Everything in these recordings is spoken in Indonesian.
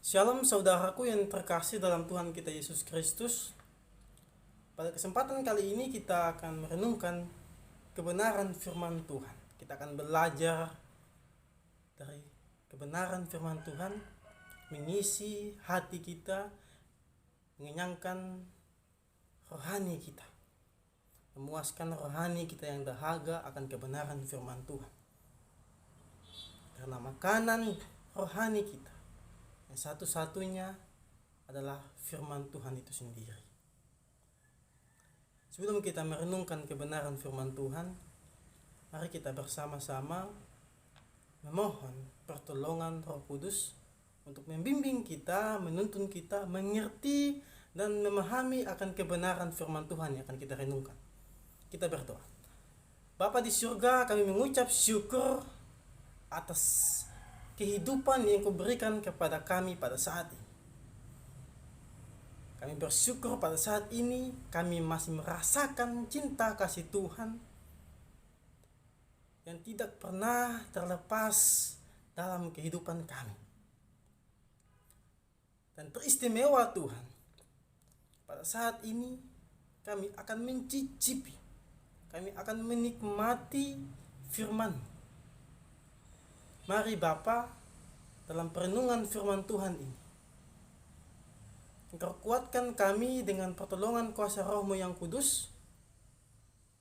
Shalom saudaraku yang terkasih dalam Tuhan kita Yesus Kristus. Pada kesempatan kali ini kita akan merenungkan kebenaran firman Tuhan. Kita akan belajar dari kebenaran firman Tuhan, mengisi hati kita, mengenyangkan rohani kita, memuaskan rohani kita yang dahaga akan kebenaran firman Tuhan. Karena makanan rohani kita satu-satunya adalah firman Tuhan itu sendiri. Sebelum kita merenungkan kebenaran firman Tuhan, mari kita bersama-sama memohon pertolongan Roh Kudus untuk membimbing kita, menuntun kita, mengerti dan memahami akan kebenaran firman Tuhan yang akan kita renungkan. Kita berdoa. Bapa di surga, kami mengucap syukur atas kehidupan yang Kau berikan kepada kami pada saat ini. Kami bersyukur pada saat ini kami masih merasakan cinta kasih Tuhan yang tidak pernah terlepas dalam kehidupan kami. Dan teristimewa Tuhan, pada saat ini kami akan mencicipi, kami akan menikmati firman. Mari Bapa, dalam perenungan firman Tuhan ini, Engkau kuatkan kami dengan pertolongan kuasa Roh-Mu yang kudus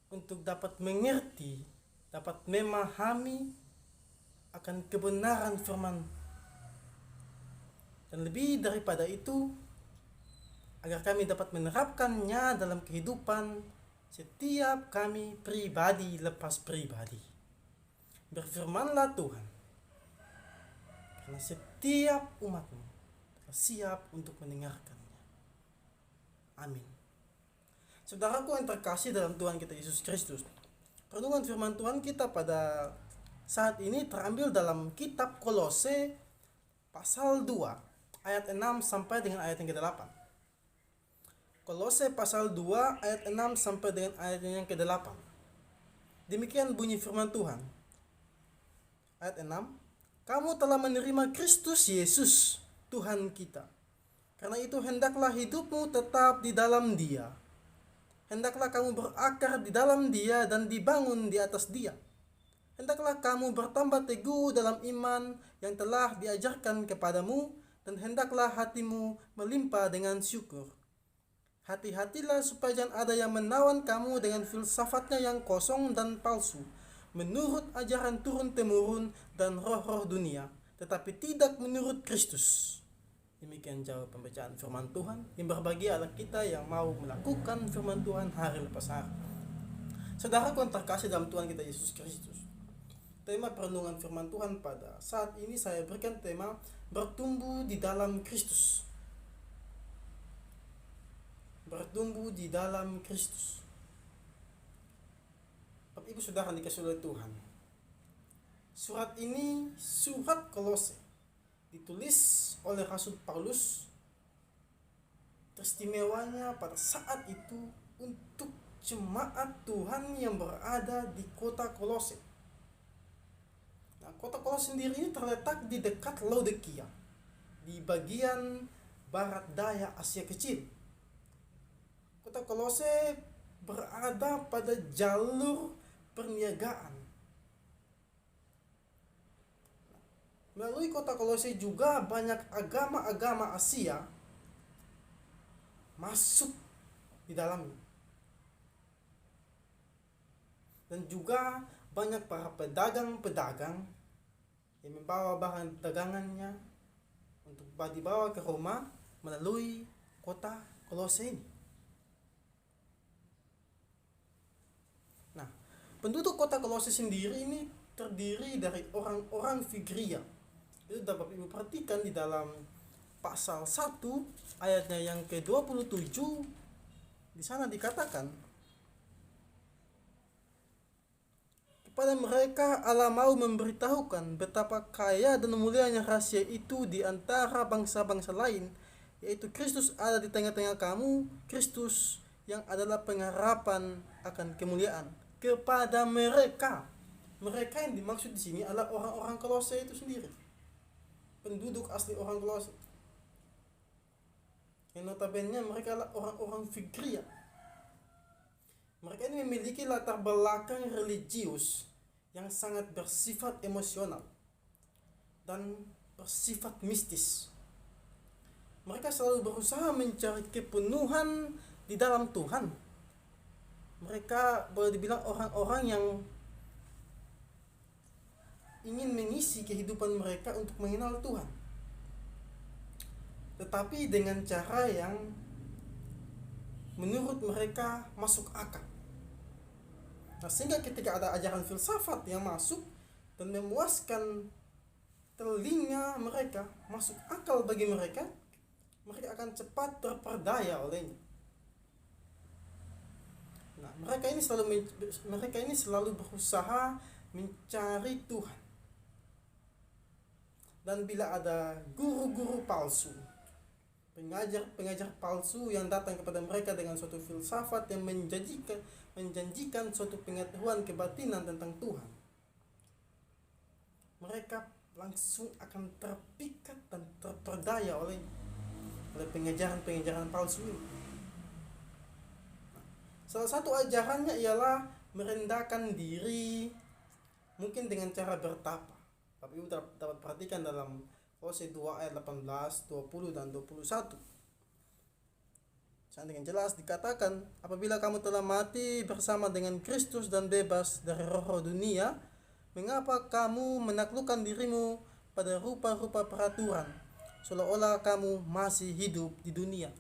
untuk dapat mengerti, dapat memahami akan kebenaran firman. Dan lebih daripada itu, agar kami dapat menerapkannya dalam kehidupan setiap kami pribadi lepas pribadi. Berfirmanlah Tuhan, karena setiap umat-Mu telah siap untuk mendengarkannya. Amin. Saudaraku yang terkasih dalam Tuhan kita Yesus Kristus, renungan firman Tuhan kita pada saat ini terambil dalam kitab Kolose pasal 2 ayat 6 sampai dengan ayat yang ke-8. Kolose pasal 2 ayat 6 sampai dengan ayat yang ke-8. Demikian bunyi firman Tuhan. Ayat 6, kamu telah menerima Kristus Yesus, Tuhan kita. Karena itu hendaklah hidupmu tetap di dalam Dia. Hendaklah kamu berakar di dalam Dia dan dibangun di atas Dia. Hendaklah kamu bertambah teguh dalam iman yang telah diajarkan kepadamu, dan hendaklah hatimu melimpah dengan syukur. Hati-hatilah supaya jangan ada yang menawan kamu dengan filsafatnya yang kosong dan palsu, menurut ajaran turun-temurun dan roh-roh dunia, tetapi tidak menurut Kristus. Demikian jauh pembacaan firman Tuhan. Yang berbahagialah kita yang mau melakukan firman Tuhan hari lepas hari. Saudaraku yang terkasih dalam Tuhan kita Yesus Kristus, tema perenungan firman Tuhan pada saat ini saya berikan tema bertumbuh di dalam Kristus. Bertumbuh di dalam Kristus. Bapak Ibu Saudara dikasih oleh Tuhan, surat ini surat Kolose, ditulis oleh Rasul Paulus. Teristimewanya pada saat itu untuk jemaat Tuhan yang berada di kota Kolose. Nah, kota Kolose sendiri ini terletak di dekat Laodikia, di bagian barat daya Asia Kecil. Kota Kolose berada pada jalur perniagaan. Melalui kota Kolose juga banyak agama-agama Asia masuk di dalamnya. Dan juga banyak para pedagang-pedagang yang membawa barang dagangannya untuk dibawa ke Roma melalui kota Kolose ini. Nah, penduduk kota Kolose sendiri ini terdiri dari orang-orang Figria. Itu dapat Ibu perhatikan di dalam pasal 1 ayatnya yang ke-27. Di sana dikatakan, kepada mereka Allah mau memberitahukan betapa kaya dan mulianya rahasia itu di antara bangsa-bangsa lain, yaitu Kristus ada di tengah-tengah kamu, Kristus yang adalah pengharapan akan kemuliaan. Kepada mereka yang dimaksud di sini adalah orang-orang Kolose itu sendiri, penduduk asli orang Kolose. yang notabene mereka adalah orang-orang fikria. Mereka ini memiliki latar belakang religius yang sangat bersifat emosional dan bersifat mistis. Mereka selalu berusaha mencari kepenuhan di dalam Tuhan. Mereka boleh dibilang orang-orang yang ingin mengisi kehidupan mereka untuk mengenal Tuhan, tetapi dengan cara yang menurut mereka masuk akal. Nah, sehingga ketika ada ajaran filsafat yang masuk dan memuaskan telinga mereka, masuk akal bagi mereka, mereka akan cepat terperdaya olehnya. Nah, mereka ini selalu berusaha mencari Tuhan. Dan bila ada guru-guru palsu, pengajar palsu yang datang kepada mereka dengan suatu filsafat yang menjanjikan suatu pengetahuan kebatinan tentang Tuhan, mereka langsung akan terpikat dan terperdaya oleh pengajaran palsu ini. Salah satu ajarannya ialah merendahkan diri, mungkin dengan cara bertapa. Tapi Ibu dapat perhatikan dalam Kolose 2 ayat 18, 20 dan 21. Sangat dengan jelas dikatakan, apabila kamu telah mati bersama dengan Kristus dan bebas dari roh-roh dunia, mengapa kamu menaklukkan dirimu pada rupa-rupa peraturan, seolah-olah kamu masih hidup di dunia.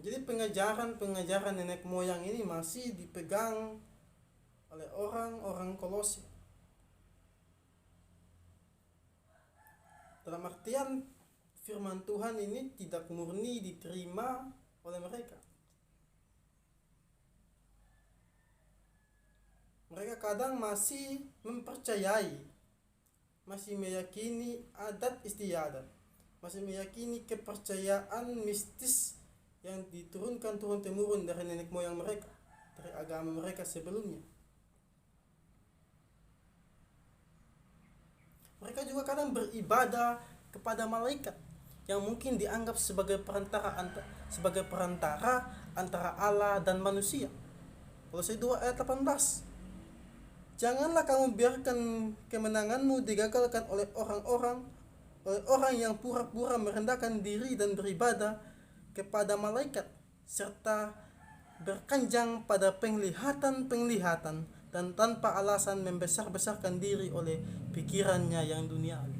Jadi pengajaran nenek moyang ini masih dipegang oleh orang-orang Kolose. Dalam artian firman Tuhan ini tidak murni diterima oleh mereka. Mereka kadang masih mempercayai, masih meyakini adat istiadat, masih meyakini kepercayaan mistis yang diturunkan turun-temurun dari nenek moyang mereka, dari agama mereka sebelumnya. Mereka juga kadang beribadah kepada malaikat yang mungkin dianggap sebagai perantara antara Allah dan manusia. Kolose 2 ayat 18. Janganlah kamu biarkan kemenanganmu digagalkan oleh orang yang pura-pura merendahkan diri dan beribadah kepada malaikat, serta berkanjang pada penglihatan dan tanpa alasan membesar-besarkan diri oleh pikirannya yang duniawi.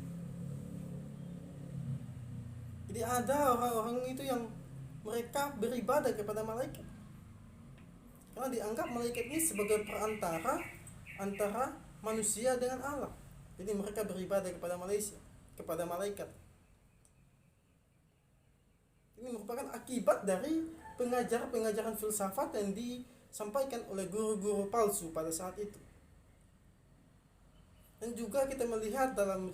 Jadi ada orang-orang itu yang mereka beribadah kepada malaikat, karena dianggap malaikat ini sebagai perantara antara manusia dengan Allah. Jadi mereka beribadah kepada malaikat. Ini merupakan akibat dari pengajaran filsafat yang disampaikan oleh guru-guru palsu pada saat itu. Dan juga kita melihat dalam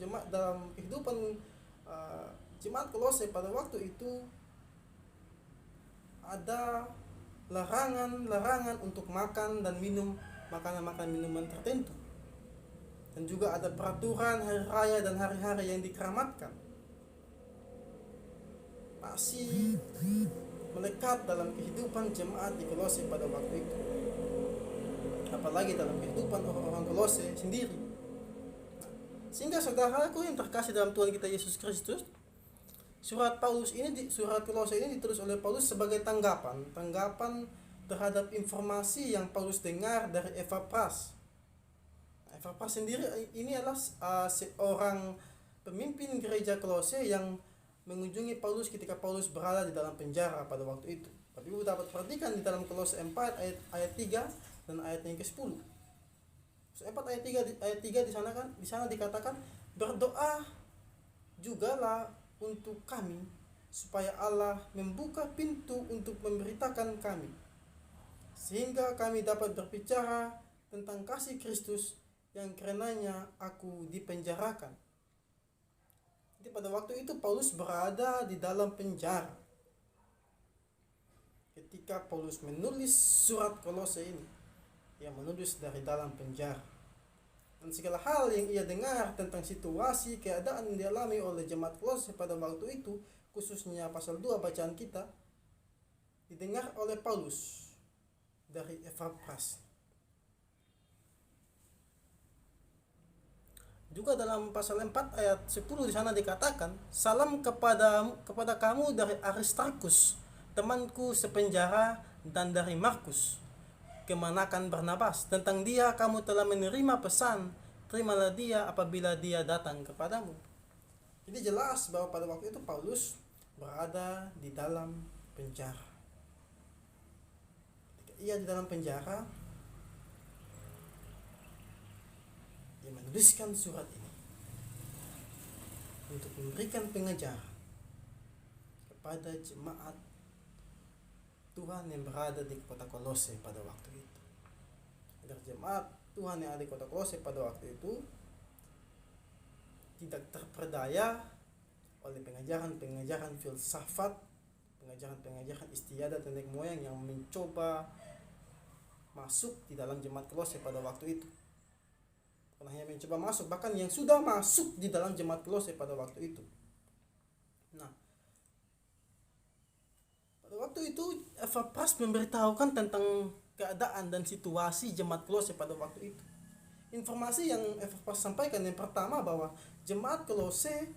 kehidupan jemaat Kolose pada waktu itu ada larangan untuk makan dan minum minuman tertentu. Dan juga ada peraturan hari raya dan hari-hari yang dikeramatkan. Masih melekat dalam kehidupan jemaat di Kolose pada waktu itu. Apalagi dalam kehidupan orang-orang Kolose sendiri. Sehingga saudaraku yang terkasih dalam Tuhan kita Yesus Kristus, surat Kolose ini ditulis oleh Paulus sebagai tanggapan terhadap informasi yang Paulus dengar dari Epapras. Epapras sendiri ini adalah seorang pemimpin gereja Kolose yang mengunjungi Paulus ketika Paulus berada di dalam penjara pada waktu itu. Tapi Ibu dapat perhatikan di dalam Kolose 4 ayat 3 dan ayat yang ke-10. 4 ayat 3 di sana dikatakan, berdoa jugalah untuk kami supaya Allah membuka pintu untuk memberitakan kami, sehingga kami dapat berbicara tentang kasih Kristus yang karenanya aku dipenjarakan. Jadi pada waktu itu Paulus berada di dalam penjara ketika Paulus menulis surat Kolose ini. Ia menulis dari dalam penjara, dan segala hal yang ia dengar tentang situasi keadaan yang dialami oleh jemaat Kolose pada waktu itu, khususnya pasal 2 bacaan kita, didengar oleh Paulus dari Epafras. Juga dalam pasal 4 ayat 10 di sana dikatakan, salam kepada kamu dari Aristarkus, temanku sepenjara, dan dari Markus, kemanakan Barnabas. Tentang dia kamu telah menerima pesan, terimalah dia apabila dia datang kepadamu. Jadi jelas bahwa pada waktu itu Paulus berada di dalam penjara. Ketika ia di dalam penjara, dia menuliskan surat ini untuk memberikan pengajaran kepada jemaat Tuhan yang berada di kota Kolose pada waktu itu, agar jemaat Tuhan yang ada di kota Kolose pada waktu itu tidak terperdaya oleh pengajaran-pengajaran filsafat, pengajaran-pengajaran istiadat nenek moyang yang mencoba masuk di dalam jemaat Kolose pada waktu itu. Bukan hanya mencoba masuk, bahkan yang sudah masuk di dalam jemaat Kolose pada waktu itu. Nah, pada waktu itu Epafras memberitahukan tentang keadaan dan situasi jemaat Kolose pada waktu itu. Informasi yang Epafras sampaikan yang pertama, bahwa jemaat Kolose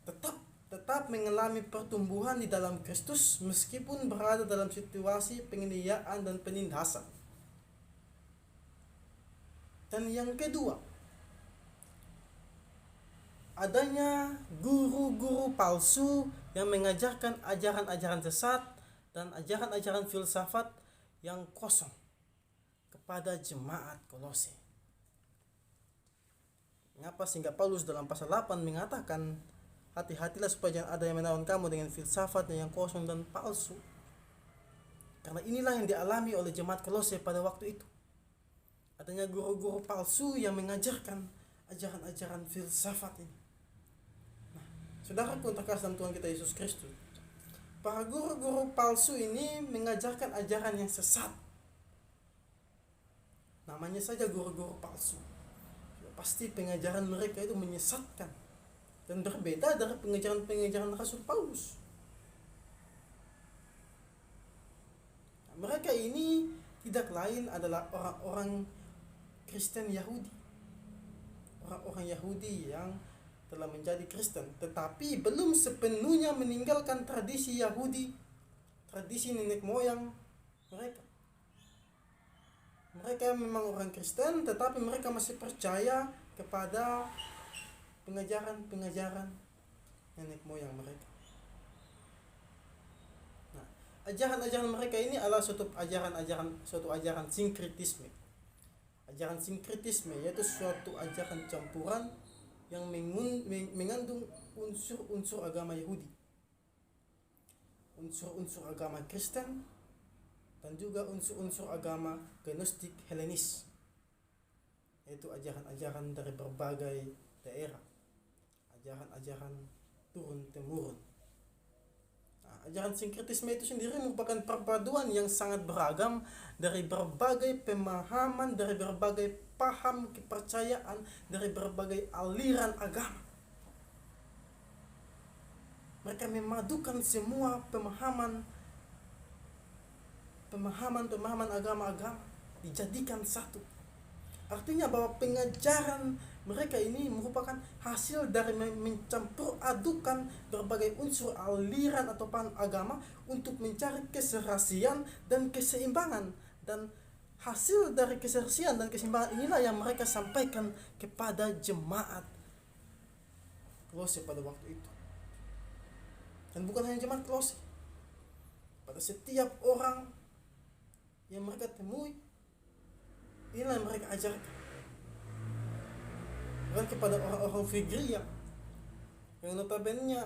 tetap mengalami pertumbuhan di dalam Kristus meskipun berada dalam situasi penganiayaan dan penindasan. Dan yang kedua, adanya guru-guru palsu yang mengajarkan ajaran-ajaran sesat dan ajaran-ajaran filsafat yang kosong kepada jemaat Kolose. Mengapa sehingga Paulus dalam pasal 8 mengatakan, hati-hatilah supaya jangan ada yang menawan kamu dengan filsafat yang kosong dan palsu. Karena inilah yang dialami oleh jemaat Kolose pada waktu itu. Adanya guru-guru palsu yang mengajarkan ajaran-ajaran filsafat ini. Saudaraku terkasih dalam Tuhan kita Yesus Kristus, para guru-guru palsu ini mengajarkan ajaran yang sesat. Namanya saja guru-guru palsu. Pasti pengajaran mereka itu menyesatkan dan berbeda dari pengajaran-pengajaran Rasul Paulus. Mereka ini tidak lain adalah orang-orang Kristen Yahudi. Orang-orang Yahudi yang telah menjadi Kristen, tetapi belum sepenuhnya meninggalkan tradisi Yahudi, tradisi nenek moyang mereka. Mereka memang orang Kristen, tetapi mereka masih percaya kepada pengajaran-pengajaran nenek moyang mereka. Nah, ajaran-ajaran mereka ini adalah suatu ajaran sinkretisme. Ajaran sinkretisme yaitu suatu ajaran campuran yang mengandung unsur-unsur agama Yahudi, unsur-unsur agama Kristen, dan juga unsur-unsur agama Gnostik Helenis, yaitu ajaran-ajaran dari berbagai daerah, ajaran-ajaran turun-temurun. Nah, ajaran sinkretisme itu sendiri merupakan perpaduan yang sangat beragam dari berbagai pemahaman, dari berbagai paham kepercayaan, dari berbagai aliran agama. Mereka memadukan semua pemahaman agama-agama dijadikan satu. Artinya bahwa pengajaran mereka ini merupakan hasil dari mencampur adukan berbagai unsur aliran atau paham agama untuk mencari keserasian dan keseimbangan, dan hasil dari keserasian dan keseimbangan inilah yang mereka sampaikan kepada jemaat Kolose pada waktu itu. Dan bukan hanya jemaat Kolose, pada setiap orang yang mereka temui, inilah yang mereka ajarkan. Bahkan kepada orang-orang Figria yang notabene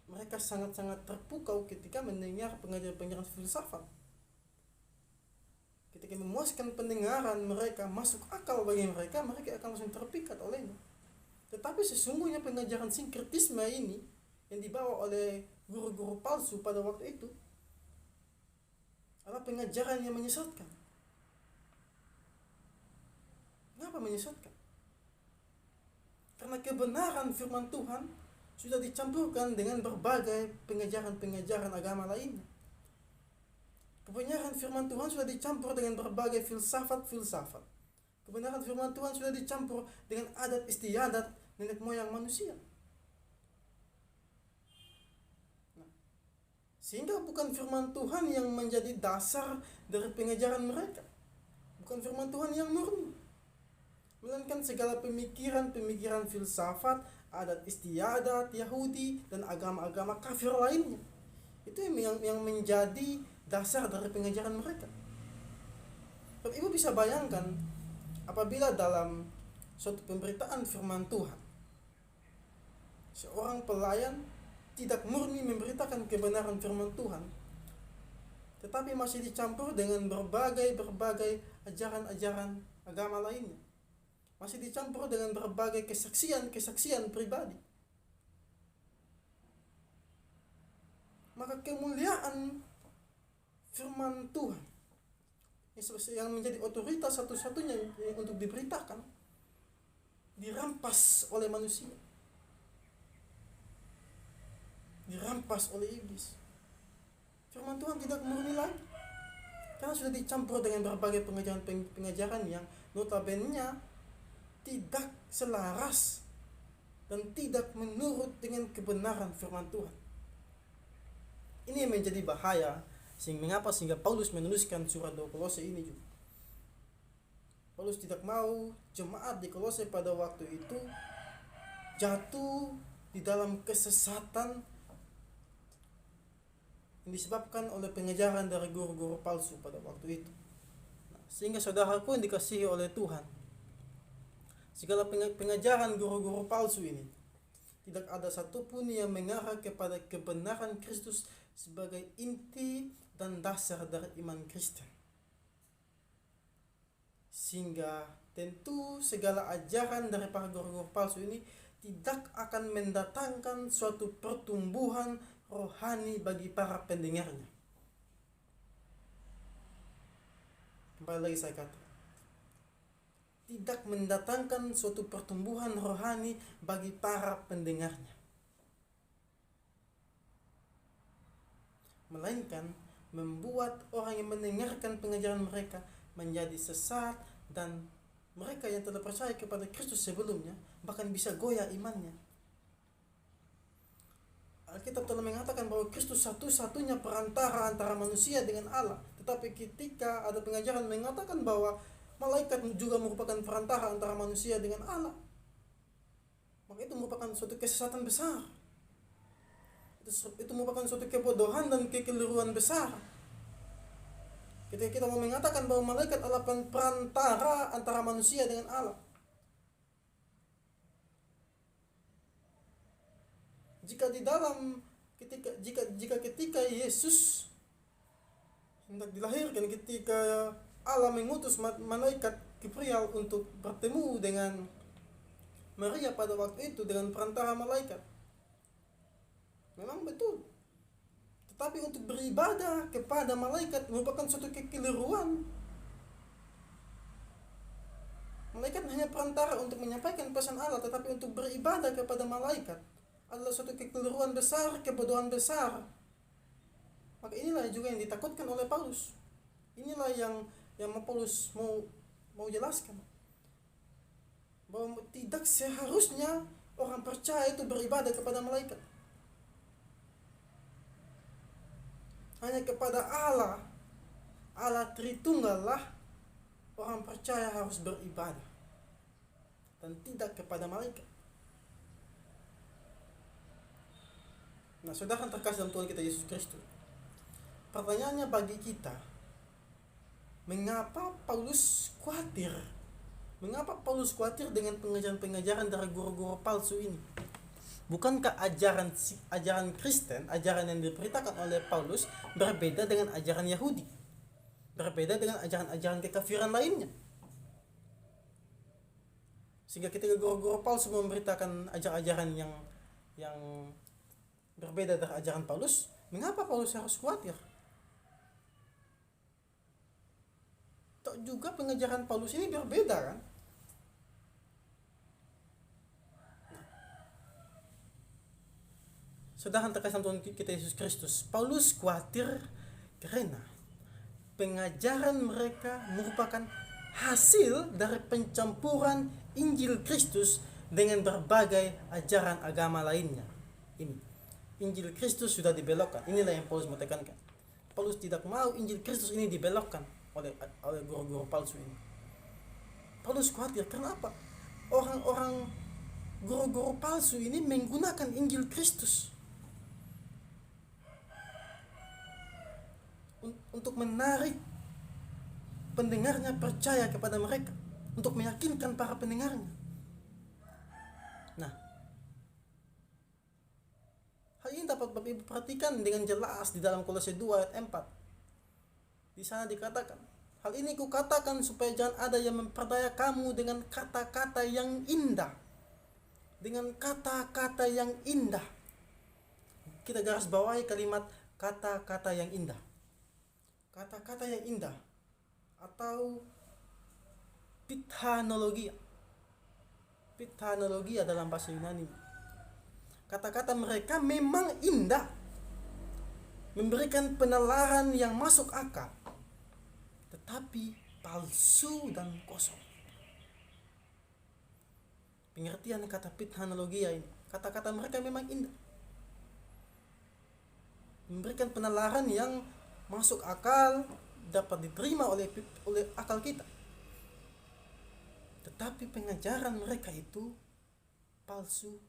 mereka sangat-sangat terpukau ketika mendengar pengajaran-pengajaran filsafat. Ketika memuaskan pendengaran mereka, masuk akal bagi mereka, mereka akan langsung terpikat olehnya. Tetapi sesungguhnya pengajaran sinkretisme ini yang dibawa oleh guru-guru palsu pada waktu itu adalah pengajaran yang menyesatkan. Kenapa menyesatkan? Karena kebenaran firman Tuhan sudah dicampurkan dengan berbagai pengajaran-pengajaran agama lainnya. Kebenaran firman Tuhan sudah dicampur dengan berbagai filsafat-filsafat. Kebenaran firman Tuhan sudah dicampur dengan adat istiadat nenek moyang manusia. Sehingga bukan firman Tuhan yang menjadi dasar dari pengajaran mereka. Bukan firman Tuhan yang murni. Melainkan segala pemikiran-pemikiran filsafat, adat istiadat Yahudi dan agama-agama kafir lainnya. Itu yang menjadi dasar dari pengajaran mereka. Tapi ibu bisa bayangkan apabila dalam suatu pemberitaan firman Tuhan seorang pelayan tidak murni memberitakan kebenaran firman Tuhan, tetapi masih dicampur dengan berbagai ajaran-ajaran agama lainnya, masih dicampur dengan berbagai kesaksian pribadi, maka kemuliaan firman Tuhan yang menjadi otoritas satu-satunya untuk diberitakan dirampas oleh manusia, dirampas oleh iblis. Firman Tuhan tidak murni lagi karena sudah dicampur dengan berbagai pengajaran yang notabene tidak selaras dan tidak menurut dengan kebenaran firman Tuhan. Ini yang menjadi bahaya, sehingga Paulus menuliskan surat Kolose ini juga. Paulus tidak mau jemaat di Kolose pada waktu itu jatuh di dalam kesesatan yang disebabkan oleh pengajaran dari guru-guru palsu pada waktu itu. Sehingga saudaraku yang dikasihi oleh Tuhan, segala pengajaran guru-guru palsu ini tidak ada satupun yang mengarah kepada kebenaran Kristus sebagai inti dan dasar dari iman Kristen. Sehingga tentu segala ajaran dari para guru-guru palsu ini tidak akan mendatangkan suatu pertumbuhan rohani bagi para pendengarnya. Kembali lagi saya kata, tidak mendatangkan suatu pertumbuhan rohani bagi para pendengarnya, melainkan membuat orang yang mendengarkan pengajaran mereka menjadi sesat, dan mereka yang telah percaya kepada Kristus sebelumnya bahkan bisa goyah imannya. Alkitab telah mengatakan bahwa Kristus satu-satunya perantara antara manusia dengan Allah. Tetapi ketika ada pengajaran mengatakan bahwa malaikat juga merupakan perantara antara manusia dengan Allah, maka itu merupakan suatu kesesatan besar. Itu merupakan suatu kebodohan dan kekeliruan besar. Ketika kita mau mengatakan bahwa malaikat adalah perantara antara manusia dengan Allah. Jika ketika Yesus hendak dilahirkan, ketika Allah mengutus malaikat Gabriel untuk bertemu dengan Maria pada waktu itu dengan perantara malaikat, memang betul. Tetapi untuk beribadah kepada malaikat merupakan suatu kekeliruan. Malaikat hanya perantara untuk menyampaikan pesan Allah, tetapi untuk beribadah kepada malaikat adalah suatu kekeliruan besar, kebodohan besar. Maka inilah juga yang ditakutkan oleh Paulus. Inilah yang Paulus mau jelaskan, bahwa tidak seharusnya orang percaya itu beribadah kepada malaikat. Hanya kepada Allah Tritunggal lah orang percaya harus beribadah, dan tidak kepada malaikat. Nah, saudara terkasih dalam Tuhan kita Yesus Kristus, pertanyaannya bagi kita, mengapa Paulus khawatir? Mengapa Paulus khawatir dengan pengajaran-pengajaran dari guru-guru palsu ini? Bukankah ajaran Kristen, ajaran yang diberitakan oleh Paulus berbeda dengan ajaran Yahudi? Berbeda dengan ajaran-ajaran kekafiran lainnya. Sehingga ketika guru-guru palsu memberitakan ajaran-ajaran yang berbeda dari ajaran Paulus, mengapa Paulus harus khawatir? Tak juga pengajaran Paulus ini berbeda, kan? Saudara terkasih Tuhan kita Yesus Kristus, Paulus khawatir karena pengajaran mereka merupakan hasil dari pencampuran Injil Kristus dengan berbagai ajaran agama lainnya. Ini Injil Kristus sudah dibelokkan. Inilah yang Paulus mau tekankan. Paulus tidak mau Injil Kristus ini dibelokkan oleh guru-guru palsu ini. Paulus khawatir kenapa orang-orang guru-guru palsu ini menggunakan Injil Kristus untuk menarik pendengarnya percaya kepada mereka, untuk meyakinkan para pendengarnya. Nah, hal ini dapat Bapak Ibu perhatikan dengan jelas di dalam Kolose 2 ayat 4. Di sana dikatakan, hal ini kukatakan supaya jangan ada yang memperdaya kamu dengan kata-kata yang indah. Dengan kata-kata yang indah. Kita garis bawahi kalimat kata-kata yang indah. Kata-kata yang indah atau pithanologia. Pithanologia dalam bahasa Yunani. Kata-kata mereka memang indah, memberikan penalaran yang masuk akal, tetapi palsu dan kosong. Pengertian kata pithanologia ini, kata-kata mereka memang indah, memberikan penalaran yang masuk akal, dapat diterima oleh akal kita. Tetapi pengajaran mereka itu palsu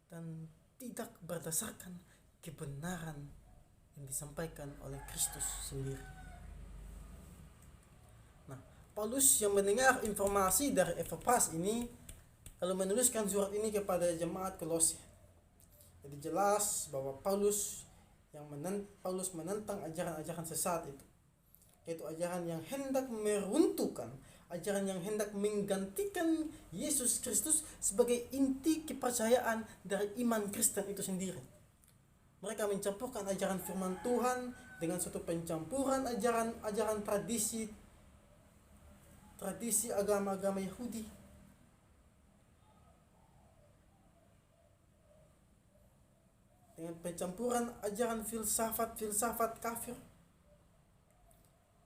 dan tidak berdasarkan kebenaran yang disampaikan oleh Kristus sendiri. Nah, Paulus yang mendengar informasi dari Epaphras ini lalu menuliskan surat ini kepada jemaat Kolose. Jadi jelas bahwa Paulus menentang ajaran-ajaran sesat itu, yaitu ajaran yang hendak meruntuhkan, ajaran yang hendak menggantikan Yesus Kristus sebagai inti kepercayaan dari iman Kristen itu sendiri. Mereka mencampurkan ajaran firman Tuhan dengan suatu pencampuran ajaran tradisi agama-agama Yahudi. Dengan pencampuran ajaran filsafat kafir.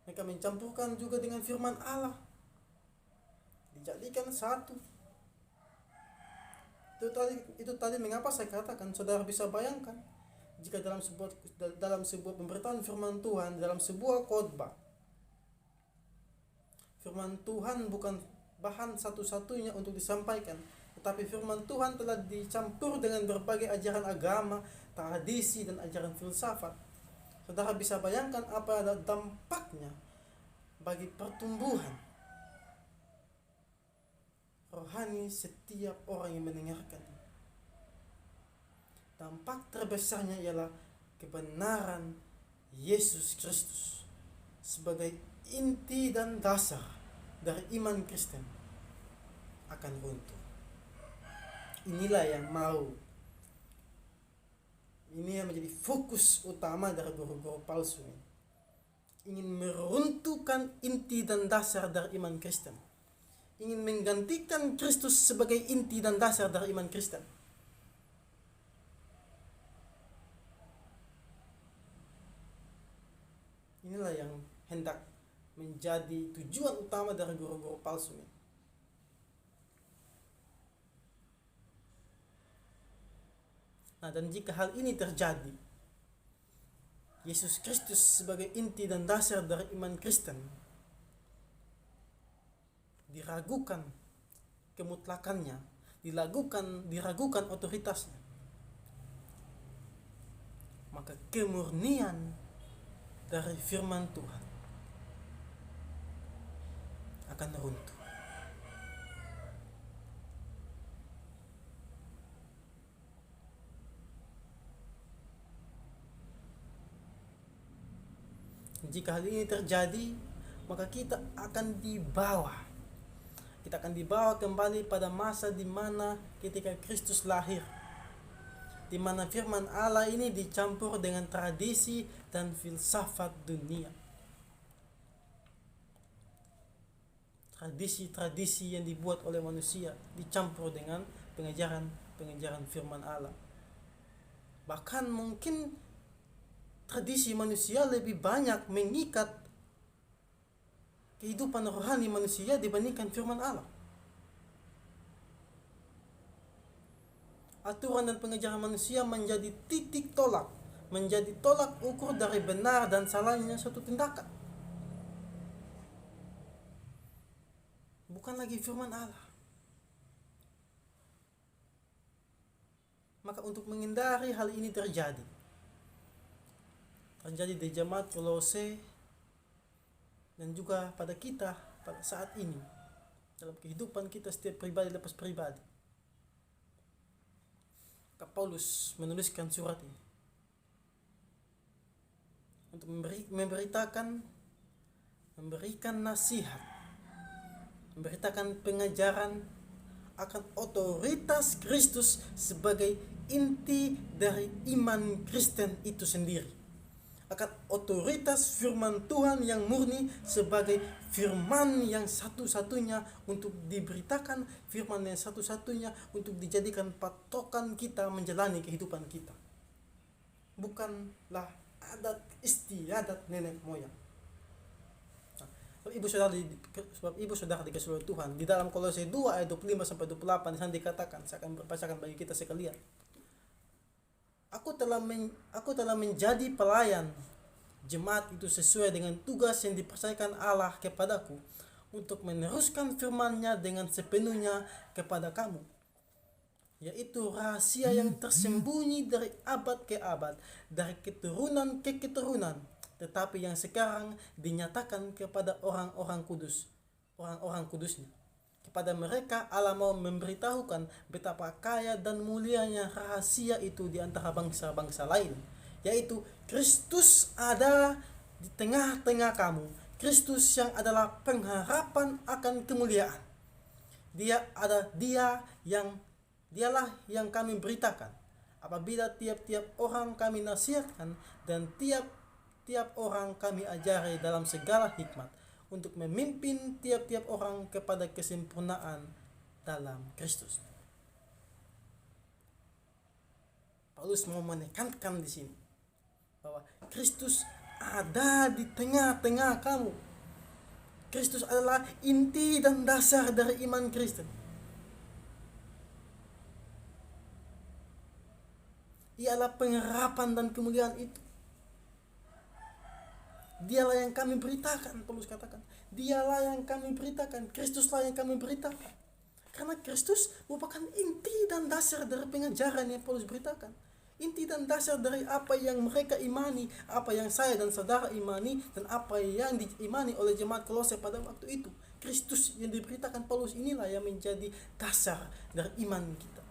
Mereka mencampurkan juga dengan firman Allah, dijadikan satu. Itu tadi mengapa saya katakan saudara bisa bayangkan jika dalam sebuah pemberitaan firman Tuhan, dalam sebuah khotbah, firman Tuhan bukan bahan satu-satunya untuk disampaikan, tetapi firman Tuhan telah dicampur dengan berbagai ajaran agama, tradisi, dan ajaran filsafat. Saudara bisa bayangkan apa adalah dampaknya bagi pertumbuhan rohani setiap orang yang mendengarkan. Dampak terbesarnya ialah kebenaran Yesus Kristus sebagai inti dan dasar dari iman Kristen akan runtuh. Inilah yang ini yang menjadi fokus utama dari guru-guru palsu ini. Ingin meruntuhkan inti dan dasar dari iman Kristen. Ingin menggantikan Kristus sebagai inti dan dasar dari iman Kristen. Inilah yang hendak menjadi tujuan utama dari guru-guru palsu ini. Nah, dan jika hal ini terjadi, Yesus Kristus sebagai inti dan dasar dari iman Kristen diragukan kemutlakannya, diragukan otoritasnya, maka kemurnian dari firman Tuhan akan runtuh. Jika hal ini terjadi, maka kita akan dibawa kembali pada masa di mana ketika Kristus lahir, di mana firman Allah ini dicampur dengan tradisi dan filsafat dunia. Tradisi-tradisi yang dibuat oleh manusia dicampur dengan pengajaran firman Allah. Bahkan mungkin tradisi manusia lebih banyak mengikat kehidupan rohani manusia dibandingkan firman Allah. Aturan dan pengajaran manusia menjadi titik tolak, menjadi tolak ukur dari benar dan salahnya suatu tindakan. Bukan lagi firman Allah. Maka untuk menghindari hal ini terjadi di jemaat Kolose dan juga pada kita pada saat ini dalam kehidupan kita setiap pribadi lepas pribadi. Kak Paulus menuliskan surat ini untuk memberikan nasihat, memberitakan pengajaran akan otoritas Kristus sebagai inti dari iman Kristen itu sendiri, akan otoritas firman Tuhan yang murni sebagai firman yang satu-satunya untuk diberitakan, firman yang satu-satunya untuk dijadikan patokan kita menjalani kehidupan kita, bukanlah adat istiadat nenek moyang. Sebab ibu saudara dikasih oleh Tuhan, di dalam Kolose 2 ayat 25 sampai 28 di sana dikatakan, saya akan berbacakan bagi kita sekalian. Aku telah menjadi pelayan jemaat itu sesuai dengan tugas yang dipercayakan Allah kepadaku untuk meneruskan firman-Nya dengan sepenuhnya kepada kamu, yaitu rahasia yang tersembunyi dari abad ke abad, dari keturunan ke keturunan, tetapi yang sekarang dinyatakan kepada orang-orang kudusnya. Kepada mereka Allah mau memberitahukan betapa kaya dan mulianya rahasia itu di antara bangsa-bangsa lain, yaitu Kristus ada di tengah-tengah kamu, Kristus yang adalah pengharapan akan kemuliaan. Dialah yang kami beritakan apabila tiap-tiap orang kami nasihatkan dan tiap orang kami ajari dalam segala hikmat, untuk memimpin tiap-tiap orang kepada kesempurnaan dalam Kristus. Paulus mau menekankan di sini bahwa Kristus ada di tengah-tengah kamu. Kristus adalah inti dan dasar dari iman Kristen. Ialah pengharapan dan kemuliaan itu. Dialah yang kami beritakan, Paulus katakan. Dialah yang kami beritakan, Kristuslah yang kami beritakan. Karena Kristus merupakan inti dan dasar dari pengajaran yang Paulus beritakan. Inti dan dasar dari apa yang mereka imani, apa yang saya dan saudara imani, dan apa yang diimani oleh jemaat Kolose pada waktu itu. Kristus yang diberitakan Paulus inilah yang menjadi dasar dari iman kita.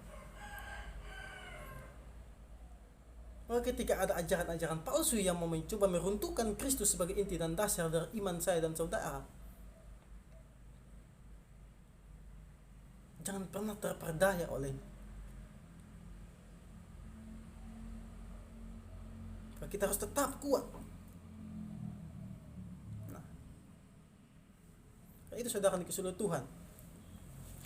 Ketika ada ajaran-ajaran palsu yang mau mencoba meruntuhkan Kristus sebagai inti dan dasar dari iman saya dan saudara, jangan pernah terperdaya olehnya. Kita harus tetap kuat. Itu saudara dikasih oleh Tuhan.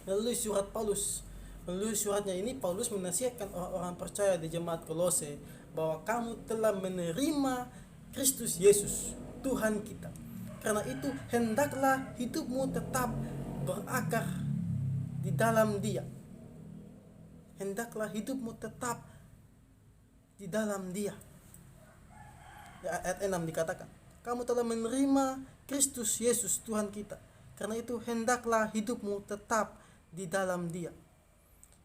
Melalui surat Paulus, melalui suratnya ini Paulus menasihatkan orang-orang percaya di jemaat Kolose bahwa kamu telah menerima Kristus Yesus, Tuhan kita. Karena itu hendaklah hidupmu tetap berakar di dalam Dia. Hendaklah hidupmu tetap di dalam Dia. Ayat 6 dikatakan, kamu telah menerima Kristus Yesus, Tuhan kita. Karena itu hendaklah hidupmu tetap di dalam Dia.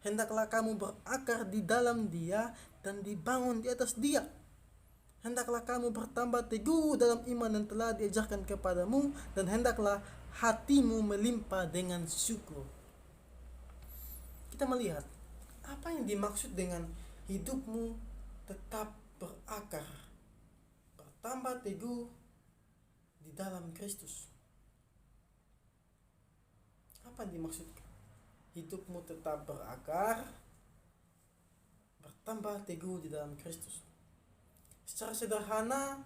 Hendaklah kamu berakar di dalam Dia dan dibangun di atas Dia. Hendaklah kamu bertambah teguh dalam iman yang telah diajarkan kepadamu, dan hendaklah hatimu melimpah dengan syukur. Kita melihat apa yang dimaksud dengan hidupmu tetap berakar, bertambah teguh di dalam Kristus. Apa yang dimaksudkan? Hidupmu tetap berakar, bertambah teguh di dalam Kristus. Secara sederhana,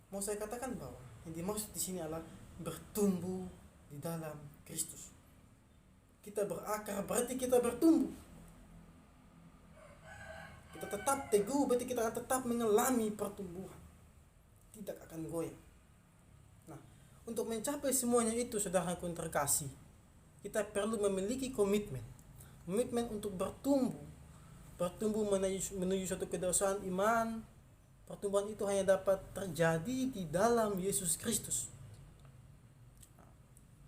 mau saya katakan bahwa yang dimaksud di sini adalah bertumbuh di dalam Kristus. Kita berakar berarti kita bertumbuh. Kita tetap tetap teguh, berarti kita akan tetap mengalami pertumbuhan, tidak akan goyah. Nah, untuk mencapai semuanya itu, saudaraku yang terkasih, kita perlu memiliki komitmen untuk bertumbuh menuju suatu kedewasaan iman. Pertumbuhan itu hanya dapat terjadi di dalam Yesus Kristus.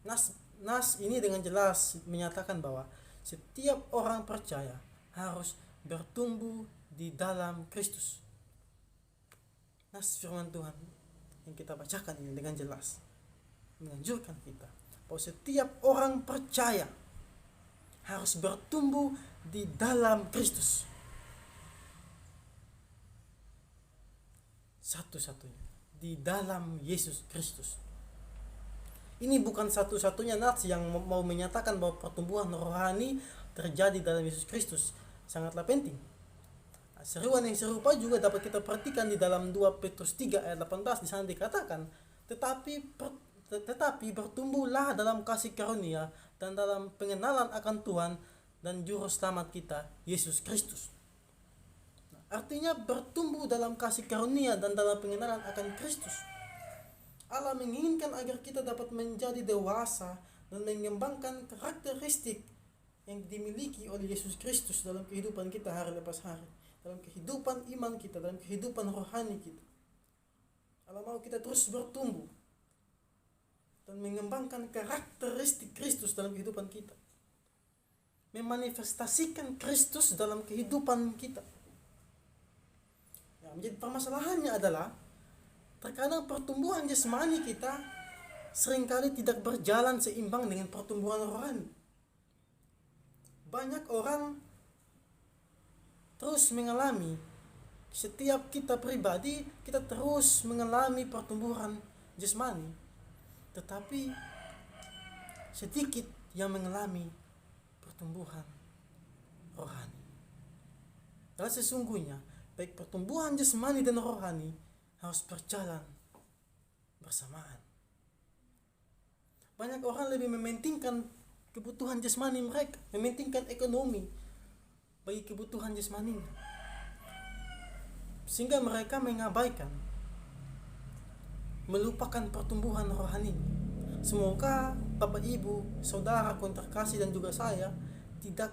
Nas ini dengan jelas menyatakan bahwa setiap orang percaya harus bertumbuh di dalam Kristus. Nas firman Tuhan yang kita bacakan ini dengan jelas menganjurkan kita bahwa setiap orang percaya harus bertumbuh di dalam Kristus. Satu-satunya di dalam Yesus Kristus. Ini bukan satu-satunya nas yang mau menyatakan bahwa pertumbuhan rohani terjadi dalam Yesus Kristus. Sangatlah penting. Seruan yang serupa juga dapat kita perhatikan di dalam 2 Petrus 3 ayat 18. Di sana dikatakan, tetapi bertumbuhlah dalam kasih karunia dan dalam pengenalan akan Tuhan dan juru selamat kita, Yesus Kristus. Artinya bertumbuh dalam kasih karunia dan dalam pengenalan akan Kristus. Allah menginginkan agar kita dapat menjadi dewasa dan mengembangkan karakteristik yang dimiliki oleh Yesus Kristus dalam kehidupan kita hari lepas hari, dalam kehidupan iman kita, dalam kehidupan rohani kita. Allah mau kita terus bertumbuh dan mengembangkan karakteristik Kristus dalam kehidupan kita, memanifestasikan Kristus dalam kehidupan kita. Menjadi permasalahannya adalah terkadang pertumbuhan jasmani kita seringkali tidak berjalan seimbang dengan pertumbuhan rohani. Banyak orang terus mengalami, setiap kita pribadi kita terus mengalami pertumbuhan jasmani, tetapi sedikit yang mengalami pertumbuhan rohani. Karena sesungguhnya baik pertumbuhan jasmani dan rohani harus berjalan bersamaan. Banyak orang lebih mementingkan kebutuhan jasmani mereka, mementingkan ekonomi bagi kebutuhan jasmani, sehingga mereka mengabaikan, melupakan pertumbuhan rohani. Semoga Bapak Ibu, saudara yang terkasih dan juga saya tidak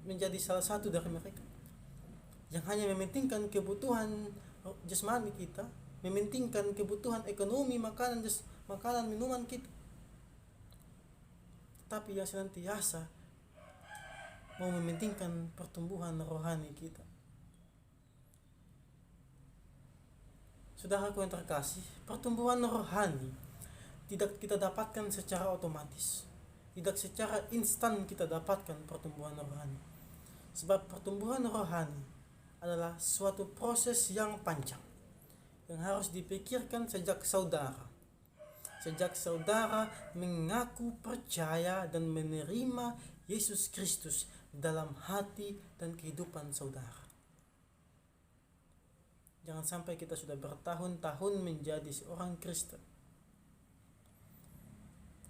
menjadi salah satu dari mereka yang hanya mementingkan kebutuhan jasmani kita, mementingkan kebutuhan ekonomi, makanan, minuman kita, tapi yang senantiasa mau mementingkan pertumbuhan rohani kita. Saudaraku yang terkasih, pertumbuhan rohani tidak kita dapatkan secara otomatis, tidak secara instan kita dapatkan pertumbuhan rohani. Sebab pertumbuhan rohani adalah suatu proses yang panjang yang harus dipikirkan sejak saudara mengaku percaya dan menerima Yesus Kristus dalam hati dan kehidupan saudara. Jangan sampai kita sudah bertahun-tahun menjadi seorang Kristen,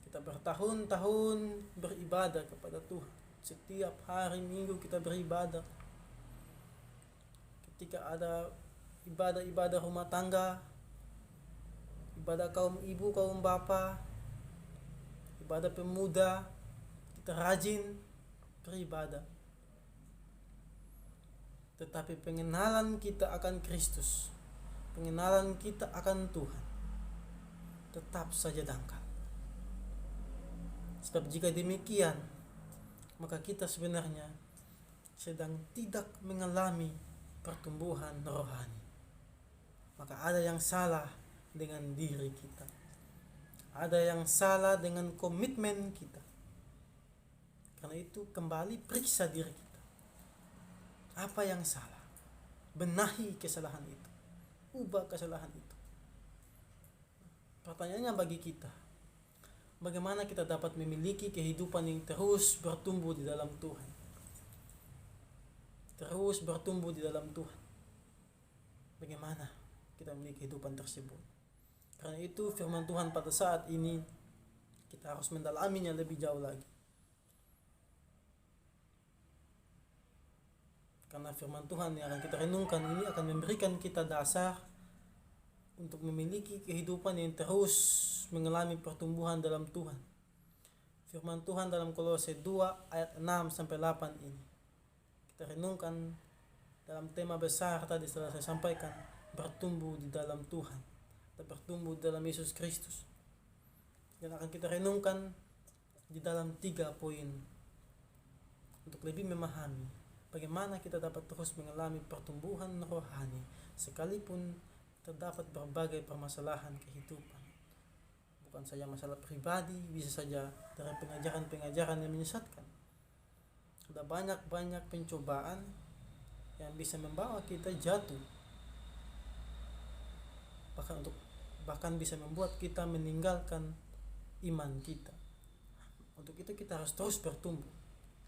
kita bertahun-tahun beribadah kepada Tuhan, setiap hari Minggu kita beribadah. Ketika ada ibadah-ibadah rumah tangga, ibadah kaum ibu, kaum bapa, ibadah pemuda, kita rajin beribadah. Tetapi pengenalan kita akan Kristus, pengenalan kita akan Tuhan tetap saja dangkal. Sebab jika demikian, maka kita sebenarnya sedang tidak mengalami pertumbuhan rohani. Maka ada yang salah dengan diri kita, ada yang salah dengan komitmen kita. Karena itu kembali periksa diri kita, apa yang salah, benahi kesalahan itu, ubah kesalahan itu. Pertanyaannya bagi kita, bagaimana kita dapat memiliki kehidupan yang terus bertumbuh di dalam Tuhan, terus bertumbuh di dalam Tuhan? Bagaimana kita memiliki kehidupan tersebut? Karena itu firman Tuhan pada saat ini kita harus mendalaminya lebih jauh lagi. Karena firman Tuhan yang akan kita renungkan ini akan memberikan kita dasar untuk memiliki kehidupan yang terus mengalami pertumbuhan dalam Tuhan. Firman Tuhan dalam Kolose 2 ayat 6 sampai 8 ini kita renungkan dalam tema besar tadi setelah saya sampaikan, bertumbuh di dalam Tuhan atau bertumbuh dalam Yesus Kristus. Dan akan kita renungkan di dalam 3 poin untuk lebih memahami bagaimana kita dapat terus mengalami pertumbuhan rohani sekalipun terdapat berbagai permasalahan kehidupan. Bukan saja masalah pribadi, bisa saja dari pengajaran-pengajaran yang menyesatkan. Ada banyak pencobaan yang bisa membawa kita jatuh, bahkan bisa membuat kita meninggalkan iman kita. Untuk itu kita harus terus bertumbuh.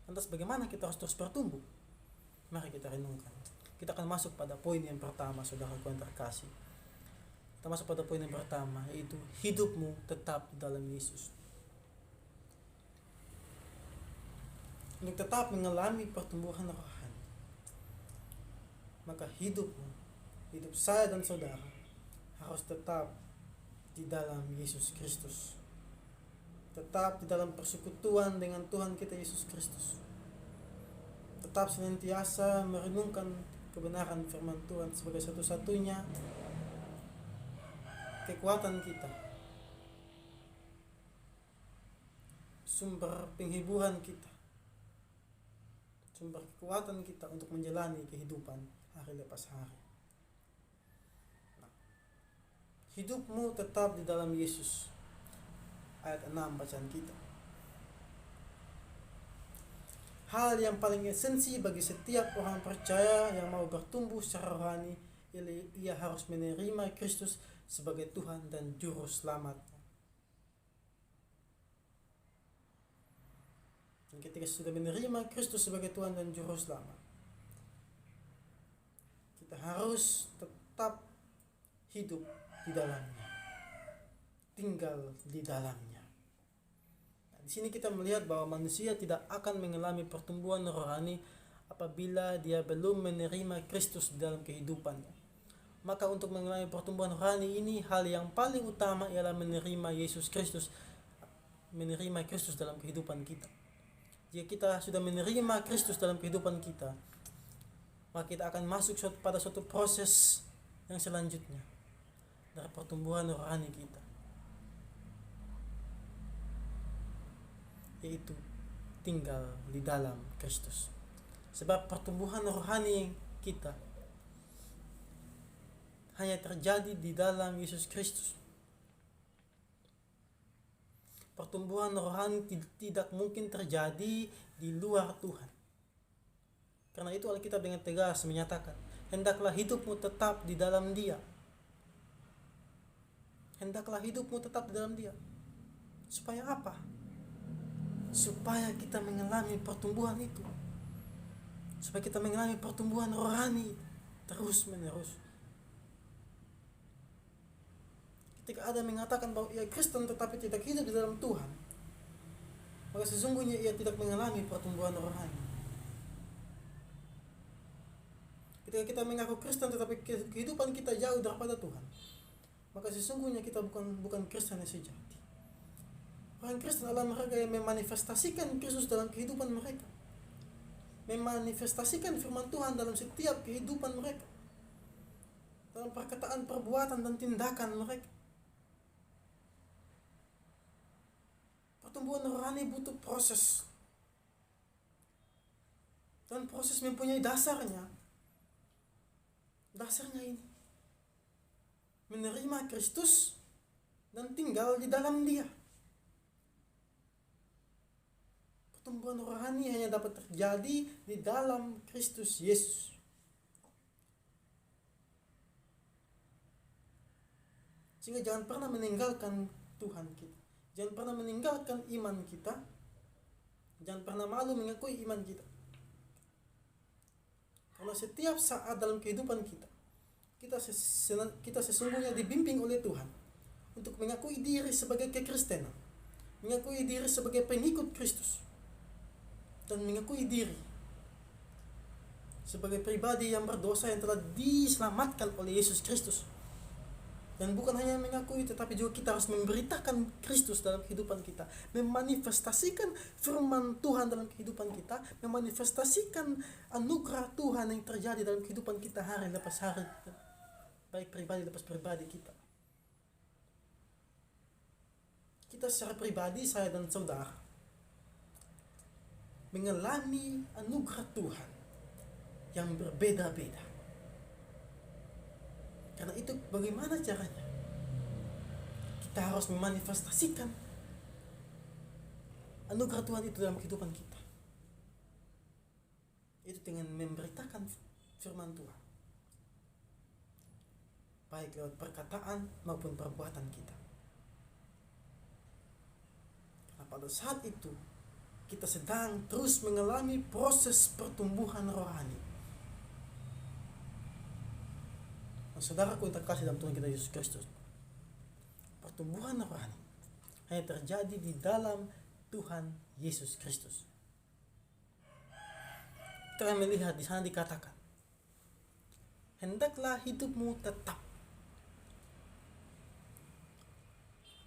Lantas bagaimana kita harus terus bertumbuh? Mari kita renungkan. Kita akan masuk pada poin yang pertama, saudaraku yang terkasih. Kita masuk pada poin yang pertama, yaitu hidupmu tetap dalam Yesus. Untuk tetap mengalami pertumbuhan rohani, maka hidup saya dan saudara harus tetap di dalam Yesus Kristus. Tetap di dalam persekutuan dengan Tuhan kita Yesus Kristus. Tetap senantiasa merenungkan kebenaran firman Tuhan sebagai satu-satunya kekuatan kita, sumber penghiburan kita, sumber kekuatan kita untuk menjalani kehidupan hari lepas hari. Hidupmu tetap di dalam Yesus. Ayat 6 bacaan kita. Hal yang paling esensi bagi setiap orang percaya yang mau bertumbuh secara rohani, ia harus menerima Kristus sebagai Tuhan dan Juru Selamatnya. Dan ketika sudah menerima Kristus sebagai Tuhan dan Juru Selamat, kita harus tetap hidup di dalamnya, tinggal di dalamnya. Nah, di sini kita melihat bahwa manusia tidak akan mengalami pertumbuhan rohani apabila dia belum menerima Kristus di dalam kehidupannya. Maka untuk mengalami pertumbuhan rohani ini, hal yang paling utama ialah menerima Yesus Kristus, menerima Kristus dalam kehidupan kita. Jika kita sudah menerima Kristus dalam kehidupan kita, maka kita akan masuk pada suatu proses yang selanjutnya dari pertumbuhan rohani kita, yaitu tinggal di dalam Kristus. Sebab pertumbuhan rohani kita hanya terjadi di dalam Yesus Kristus. Pertumbuhan rohani tidak mungkin terjadi di luar Tuhan. Karena itu Alkitab dengan tegas menyatakan, hendaklah hidupmu tetap di dalam Dia. Hendaklah hidupmu tetap di dalam Dia. Supaya apa? Supaya kita mengalami pertumbuhan itu. Supaya kita mengalami pertumbuhan rohani terus menerus. Ketika ada mengatakan bahwa ia Kristen tetapi tidak hidup di dalam Tuhan, maka sesungguhnya ia tidak mengalami pertumbuhan rohani. Ketika kita mengaku Kristen tetapi kehidupan kita jauh daripada Tuhan, maka sesungguhnya kita bukan Kristen yang sejati. Orang Kristen adalah mereka yang memanifestasikan Kristus dalam kehidupan mereka, memanifestasikan firman Tuhan dalam setiap kehidupan mereka, dalam perkataan, perbuatan, dan tindakan mereka. Pertumbuhan rohani butuh proses, dan proses mempunyai dasarnya. Dasarnya ini menerima Kristus dan tinggal di dalam Dia. Pertumbuhan rohani hanya dapat terjadi di dalam Kristus Yesus. Sehingga jangan pernah meninggalkan Tuhan kita. Jangan pernah meninggalkan iman kita. Jangan pernah malu mengakui iman kita. Karena setiap saat dalam kehidupan kita sesungguhnya dibimbing oleh Tuhan untuk mengakui diri sebagai kekristenan, mengakui diri sebagai pengikut Kristus, dan mengakui diri sebagai pribadi yang berdosa yang telah diselamatkan oleh Yesus Kristus. Dan bukan hanya mengakui, tetapi juga kita harus memberitakan Kristus dalam kehidupan kita, memanifestasikan firman Tuhan dalam kehidupan kita, memanifestasikan anugerah Tuhan yang terjadi dalam kehidupan kita hari lepas hari, baik pribadi lepas pribadi kita. Kita secara pribadi, saya dan saudara, mengalami anugerah Tuhan yang berbeda-beda. Karena itu bagaimana caranya? Kita harus memanifestasikan anugerah Tuhan itu dalam kehidupan kita. Itu dengan memberitakan firman Tuhan, baik lewat perkataan maupun perbuatan kita. Karena pada saat itu kita sedang terus mengalami proses pertumbuhan rohani. Saudaraku yang terkasih dalam Tuhan kita Yesus Kristus, pertumbuhan rohani hanya terjadi di dalam Tuhan Yesus Kristus. Kita melihat di sana dikatakan, hendaklah hidupmu tetap.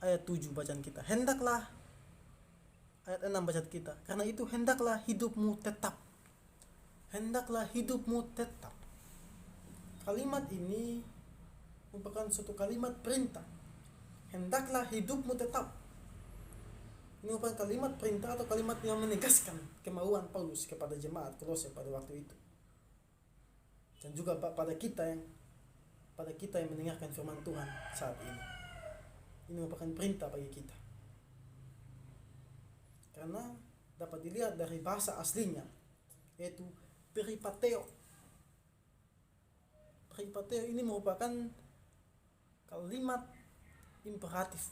Ayat 7 bacaan kita. Hendaklah, ayat 6 bacaan kita. Karena itu hendaklah hidupmu tetap. Hendaklah hidupmu tetap. Kalimat ini merupakan suatu kalimat perintah. Hendaklah hidupmu tetap. Ini merupakan kalimat perintah atau kalimat yang menegaskan kemauan Paulus kepada jemaat Kolose pada waktu itu. Dan juga pada kita yang mendengarkan firman Tuhan saat ini. Ini merupakan perintah bagi kita. Karena dapat dilihat dari bahasa aslinya, yaitu peripateo. Peripateo ini merupakan kalimat imperatif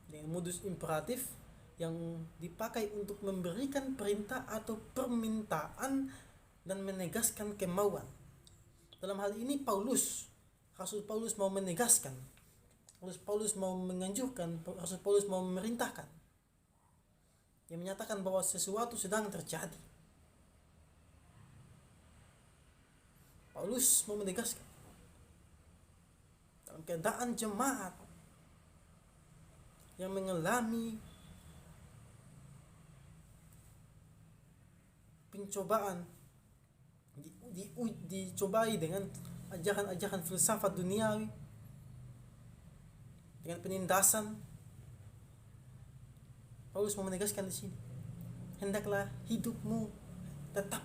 dengan modus imperatif yang dipakai untuk memberikan perintah atau permintaan dan menegaskan kemauan. Dalam hal ini Rasul Paulus mau menegaskan, Rasul Paulus mau menganjurkan, Rasul Paulus mau memerintahkan, yang menyatakan bahwa sesuatu sedang terjadi. Paulus mau menegaskan dalam keadaan jemaat yang mengalami pencobaan, dicobai dengan ajaran-ajaran filsafat duniawi, dengan penindasan. Paulus mau menegaskan di sini, hendaklah hidupmu tetap.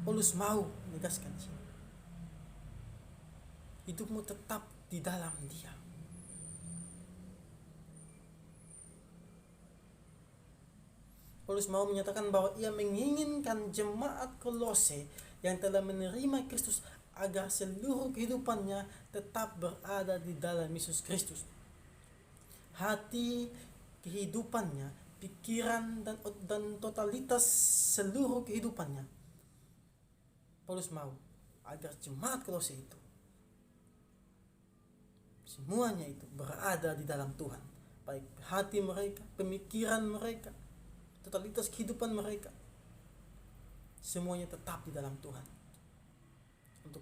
Paulus mau menegaskan di sini, hidupmu tetap di dalam Dia. Paulus mau menyatakan bahwa ia menginginkan jemaat Kolose yang telah menerima Kristus agar seluruh kehidupannya tetap berada di dalam Yesus Kristus. Hati, kehidupannya, pikiran dan totalitas seluruh kehidupannya, Paulus mau agar jemaat Kolose itu semuanya itu berada di dalam Tuhan, baik hati mereka, pemikiran mereka, totalitas kehidupan mereka, semuanya tetap di dalam Tuhan, untuk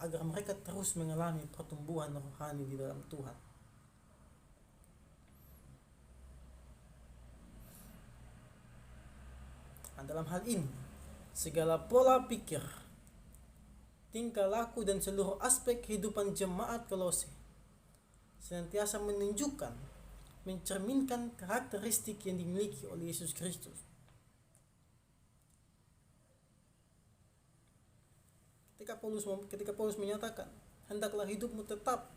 agar mereka terus mengalami pertumbuhan rohani di dalam Tuhan. Nah, dalam hal ini segala pola pikir, tingkah laku dan seluruh aspek kehidupan jemaat Kolose senantiasa menunjukkan, mencerminkan karakteristik yang dimiliki oleh Yesus Kristus. Ketika Paulus menyatakan, hendaklah hidupmu tetap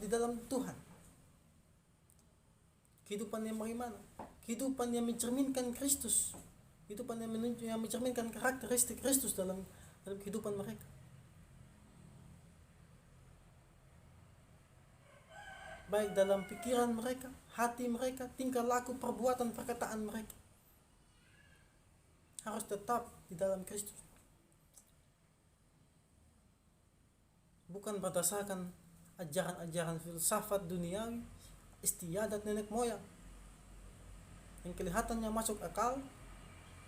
di dalam Tuhan. Kehidupan yang bagaimana? Kehidupan yang mencerminkan Kristus, kehidupan yang mencerminkan karakteristik Kristus dalam kehidupan mereka. Baik dalam pikiran mereka, hati mereka, tingkah laku, perbuatan, perkataan mereka harus tetap di dalam Kristus. Bukan berdasarkan ajaran-ajaran filsafat duniawi, istiadat nenek moyang, yang kelihatannya masuk akal,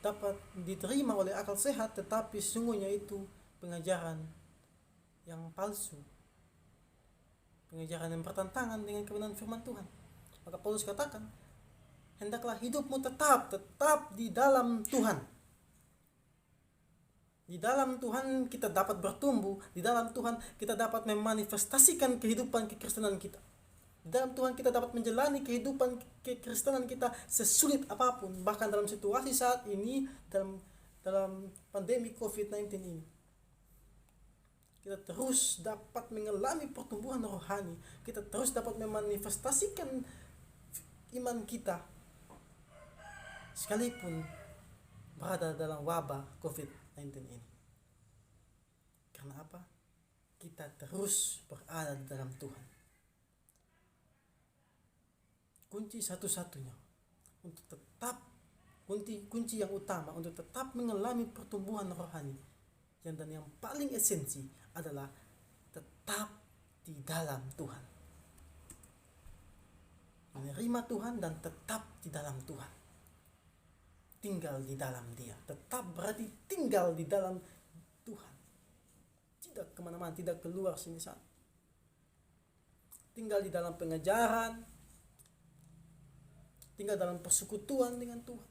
dapat diterima oleh akal sehat, tetapi sungguhnya itu pengajaran yang palsu, pengajaran yang bertentangan dengan kebenaran firman Tuhan. Maka Paulus katakan, hendaklah hidupmu tetap di dalam Tuhan. Di dalam Tuhan kita dapat bertumbuh, di dalam Tuhan kita dapat memanifestasikan kehidupan kekristenan kita. Di dalam Tuhan kita dapat menjalani kehidupan kekristenan kita sesulit apapun, bahkan dalam situasi saat ini, dalam pandemi COVID-19 ini. Kita terus dapat mengalami pertumbuhan rohani, kita terus dapat memanifestasikan iman kita sekalipun berada dalam wabah COVID-19 ini. Karena apa? Kita terus berada di dalam Tuhan. Kunci satu-satunya untuk tetap, kunci yang utama untuk tetap mengalami pertumbuhan rohani, dan yang paling esensi adalah tetap di dalam Tuhan. Menerima Tuhan dan tetap di dalam Tuhan. Tinggal di dalam Dia. Tetap berarti tinggal di dalam Tuhan. Tidak kemana-mana, tidak keluar sini sana. Tinggal di dalam pengajaran, tinggal dalam persekutuan dengan Tuhan,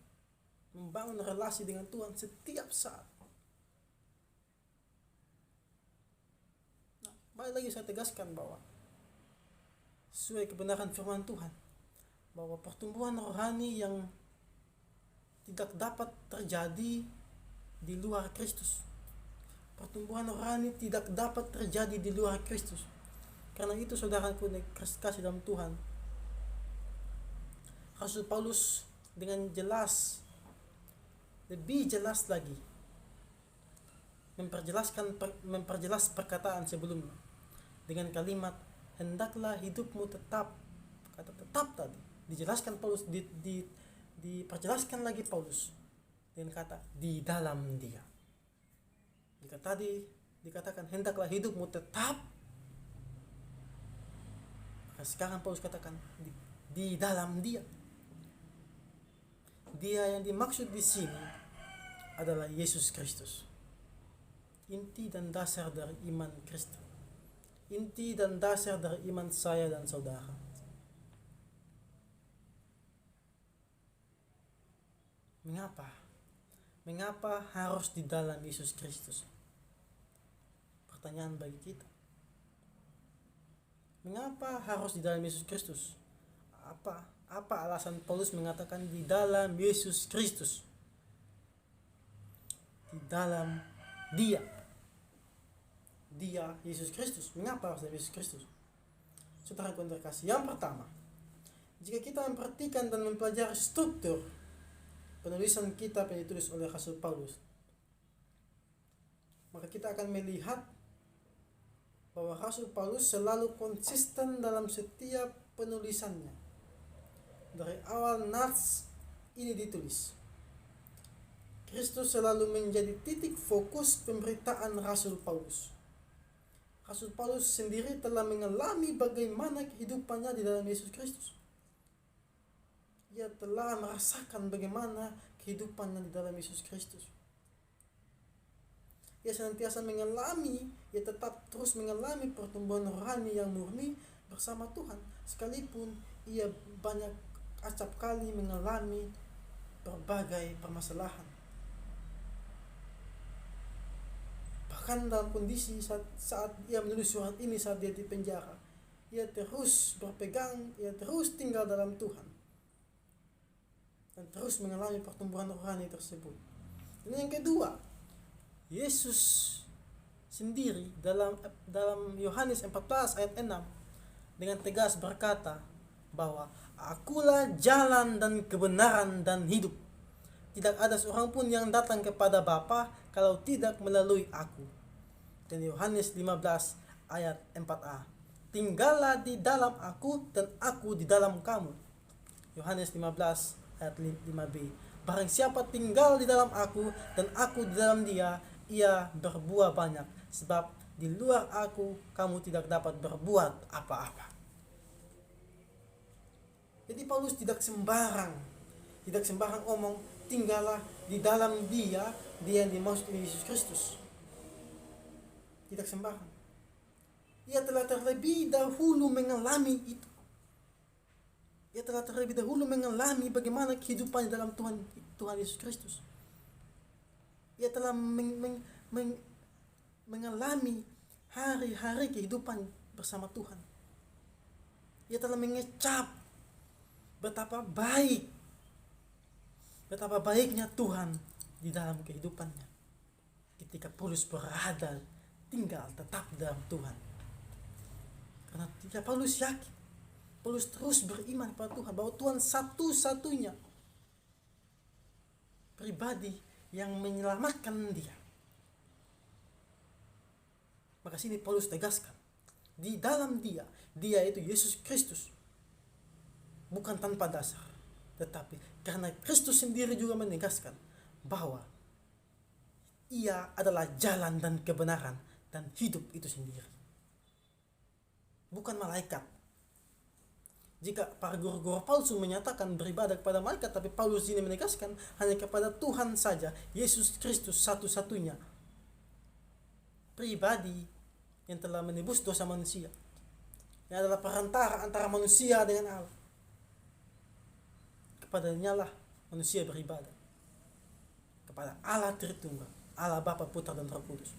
membangun relasi dengan Tuhan setiap saat. Nah, balik lagi saya tegaskan bahwa sesuai kebenaran firman Tuhan, bahwa pertumbuhan rohani yang tidak dapat terjadi di luar Kristus. Pertumbuhan rohani tidak dapat terjadi di luar Kristus. Karena itu saudaraku kasih dalam Tuhan, Rasul Paulus dengan jelas, lebih jelas lagi memperjelas perkataan sebelumnya dengan kalimat hendaklah hidupmu tetap. Kata tetap tadi dijelaskan Paulus, diperjelaskan lagi Paulus dengan kata di dalam Dia. Jika tadi dikatakan hendaklah hidupmu tetap, maka sekarang Paulus katakan di dalam Dia. Dia yang dimaksud di sini adalah Yesus Kristus. Inti dan dasar dari iman Kristen. Inti dan dasar dari iman saya dan saudara. Mengapa? Mengapa harus di dalam Yesus Kristus? Pertanyaan bagi kita. Mengapa harus di dalam Yesus Kristus? Apa alasan Paulus mengatakan di dalam Yesus Kristus? Di dalam Dia. Dia Yesus Kristus. Mengapa harus dalam Yesus Kristus? Saudara yang terkasih, yang pertama, jika kita memperhatikan dan mempelajari struktur penulisan kitab yang ditulis oleh Rasul Paulus, maka kita akan melihat bahwa Rasul Paulus selalu konsisten dalam setiap penulisannya. Dari awal nats ini ditulis, Kristus selalu menjadi titik fokus pemberitaan Rasul Paulus. Rasul Paulus sendiri telah mengalami bagaimana kehidupannya di dalam Yesus Kristus. Ia telah merasakan bagaimana kehidupannya di dalam Yesus Kristus. Ia senantiasa mengalami, ia tetap terus mengalami pertumbuhan rohani yang murni bersama Tuhan, sekalipun ia banyak acap kali mengalami berbagai permasalahan. Bahkan dalam kondisi saat ia menulis surat ini, saat dia di penjara, ia terus berpegang, ia terus tinggal dalam Tuhan dan terus mengalami pertumbuhan rohani tersebut. Dan yang kedua, Yesus sendiri dalam Yohanes 14 ayat 6 dengan tegas berkata bahwa akulah jalan dan kebenaran dan hidup. Tidak ada seorang pun yang datang kepada Bapa kalau tidak melalui aku. Dan Yohanes 15 ayat 4a. Tinggallah di dalam aku dan aku di dalam kamu. Yohanes 15 ayat 5b. Barang siapa tinggal di dalam aku dan aku di dalam dia, ia berbuah banyak. Sebab di luar aku kamu tidak dapat berbuat apa-apa. Jadi Paulus tidak sembarang Tidak sembarang omong, tinggallah di dalam dia yang dimaksud Yesus Kristus. Tidak sembarang. Ia telah terlebih dahulu mengalami itu. Ia telah terlebih dahulu mengalami bagaimana kehidupan dalam Tuhan Yesus Kristus. Ia telah mengalami hari-hari kehidupan bersama Tuhan. Ia telah mengecap betapa baiknya Tuhan di dalam kehidupannya. Ketika Paulus berada, tinggal tetap dalam Tuhan. Karena Paulus yakin, Paulus terus beriman pada Tuhan, bahwa Tuhan satu-satunya pribadi yang menyelamatkan dia. Maka sini Paulus tegaskan, di dalam dia itu Yesus Kristus, bukan tanpa dasar, tetapi karena Kristus sendiri juga menegaskan bahwa ia adalah jalan dan kebenaran dan hidup itu sendiri, bukan malaikat. Jika para guru-guru palsu menyatakan beribadah kepada malaikat, tapi Paulus ini menegaskan hanya kepada Tuhan saja, Yesus Kristus satu-satunya pribadi yang telah menebus dosa manusia, yang adalah perantara antara manusia dengan Allah. Kepadanya lah manusia beribadah, kepada Allah Tritunggal, Allah Bapa, Putra dan Roh Kudus.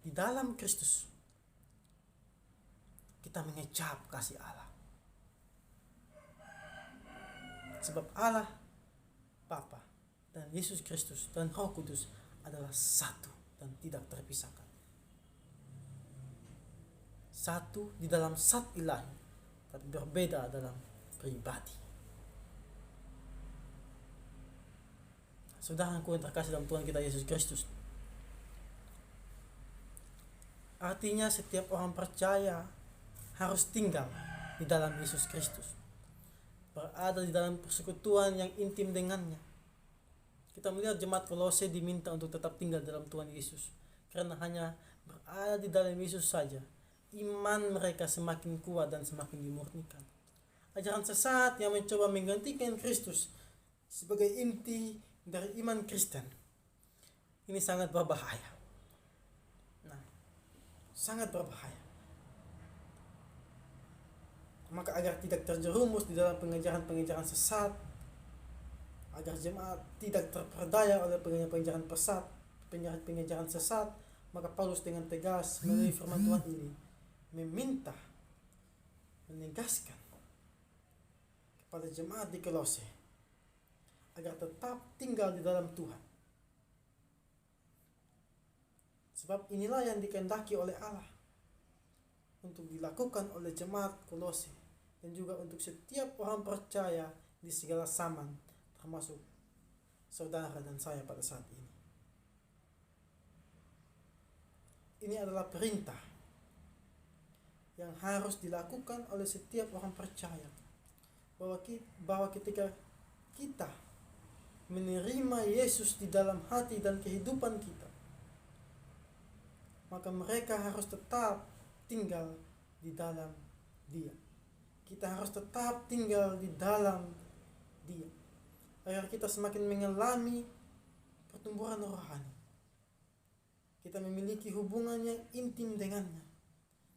Di dalam Kristus kita mengecap kasih Allah, sebab Allah Bapa dan Yesus Kristus dan Roh Kudus adalah satu dan tidak terpisahkan. Satu di dalam zat ilahi, tapi berbeda dalam pribadi. Saudaraku yang terkasih dalam Tuhan kita Yesus Kristus, artinya setiap orang percaya harus tinggal di dalam Yesus Kristus, berada di dalam persekutuan yang intim dengannya. Kita melihat jemaat Kolose diminta untuk tetap tinggal dalam Tuhan Yesus, karena hanya berada di dalam Yesus saja iman mereka semakin kuat dan semakin dimurnikan. Ajaran sesat yang mencoba menggantikan Kristus sebagai inti dari iman Kristen ini sangat berbahaya. Sangat berbahaya. Maka agar tidak terjerumus di dalam pengajaran-pengajaran sesat, agar jemaat tidak terperdaya oleh pengajaran sesat, maka Paulus dengan tegas melalui firman Tuhan ini menegaskan kepada jemaat di Kolose agar tetap tinggal di dalam Tuhan. Sebab inilah yang dikehendaki oleh Allah untuk dilakukan oleh jemaat Kolose dan juga untuk setiap orang percaya di segala zaman, termasuk saudara dan saya pada saat ini. Ini adalah perintah yang harus dilakukan oleh setiap orang percaya, bahwa ketika kita menerima Yesus di dalam hati dan kehidupan kita, maka mereka harus tetap tinggal di dalam Dia. Kita harus tetap tinggal di dalam Dia, agar kita semakin mengalami pertumbuhan rohani. Kita memiliki hubungan yang intim dengannya,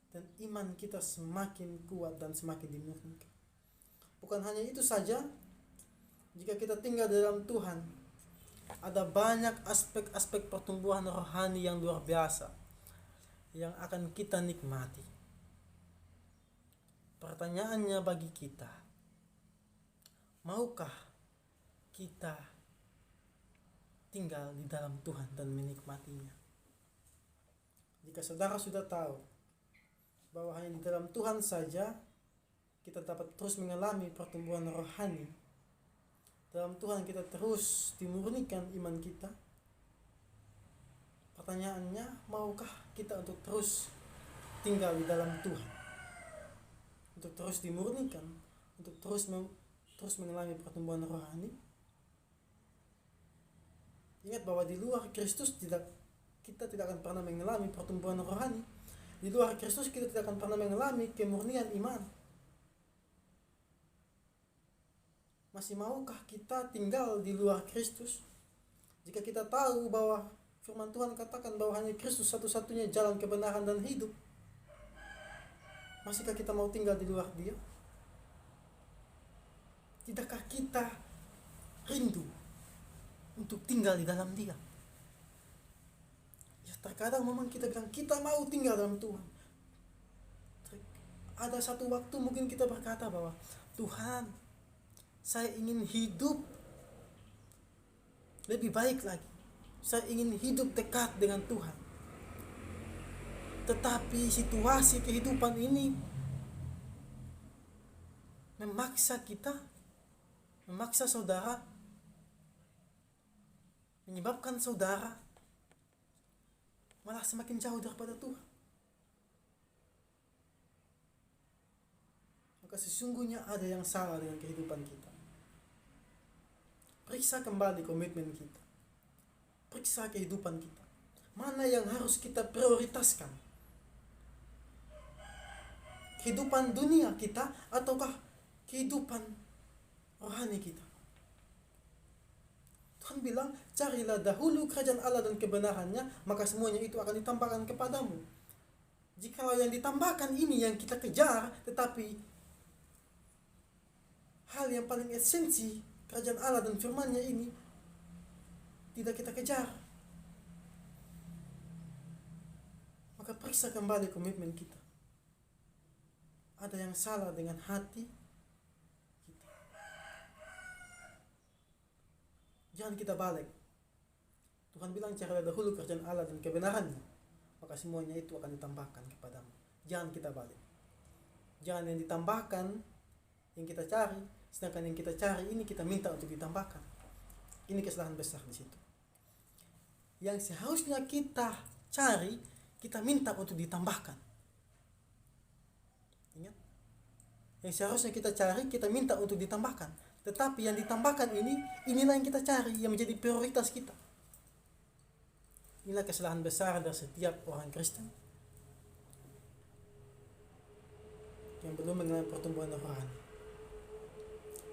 dan iman kita semakin kuat dan semakin dimurnikan. Bukan hanya itu saja, jika kita tinggal dalam Tuhan, ada banyak aspek-aspek pertumbuhan rohani yang luar biasa yang akan kita nikmati. Pertanyaannya bagi kita, maukah kita tinggal di dalam Tuhan dan menikmatinya? Jika saudara sudah tahu bahwa hanya di dalam Tuhan saja kita dapat terus mengalami pertumbuhan rohani, dalam Tuhan kita terus dimurnikan iman kita, pertanyaannya, maukah kita untuk terus tinggal di dalam Tuhan, untuk terus dimurnikan, untuk terus mengalami pertumbuhan rohani? Ingat bahwa di luar Kristus kita tidak akan pernah mengalami pertumbuhan rohani. Di luar Kristus kita tidak akan pernah mengalami kemurnian iman. Masih maukah kita tinggal di luar Kristus? Jika kita tahu bahwa firman Tuhan katakan bahwa hanya Kristus satu-satunya jalan kebenaran dan hidup, masihkah kita mau tinggal di luar Dia? Tidakkah kita rindu untuk tinggal di dalam Dia? Ya, terkadang memang kita bilang kita mau tinggal dalam Tuhan. Ada satu waktu mungkin kita berkata bahwa Tuhan, saya ingin hidup lebih baik lagi. Saya ingin hidup dekat dengan Tuhan. Tetapi situasi kehidupan ini memaksa kita, memaksa saudara, menyebabkan saudara malah semakin jauh daripada Tuhan. Maka sesungguhnya ada yang salah dengan kehidupan kita. Periksa kembali komitmen kita. Periksa kehidupan kita. Mana yang harus kita prioritaskan? Kehidupan dunia kita ataukah kehidupan rohani kita? Tuhan bilang, carilah dahulu kerajaan Allah dan kebenarannya, maka semuanya itu akan ditambahkan kepadamu. Jikalau yang ditambahkan ini yang kita kejar, tetapi hal yang paling esensi kerajaan Allah dan firman-Nya ini tidak kita kejar, maka periksa kembali komitmen kita. Ada yang salah dengan hati kita. Jangan kita balik. Tuhan bilang carilah dahulu kerajaan Allah dan kebenarannya, maka semuanya itu akan ditambahkan kepadamu. Jangan kita balik. Jangan yang ditambahkan yang kita cari, sedangkan yang kita cari ini kita minta untuk ditambahkan. Ini kesalahan besar di situ. Yang seharusnya kita cari, kita minta untuk ditambahkan. Ingat? Yang seharusnya kita cari, kita minta untuk ditambahkan. Tetapi yang ditambahkan ini, inilah yang kita cari, yang menjadi prioritas kita. Inilah kesalahan besar dari setiap orang Kristen yang belum mengalami pertumbuhan rohani.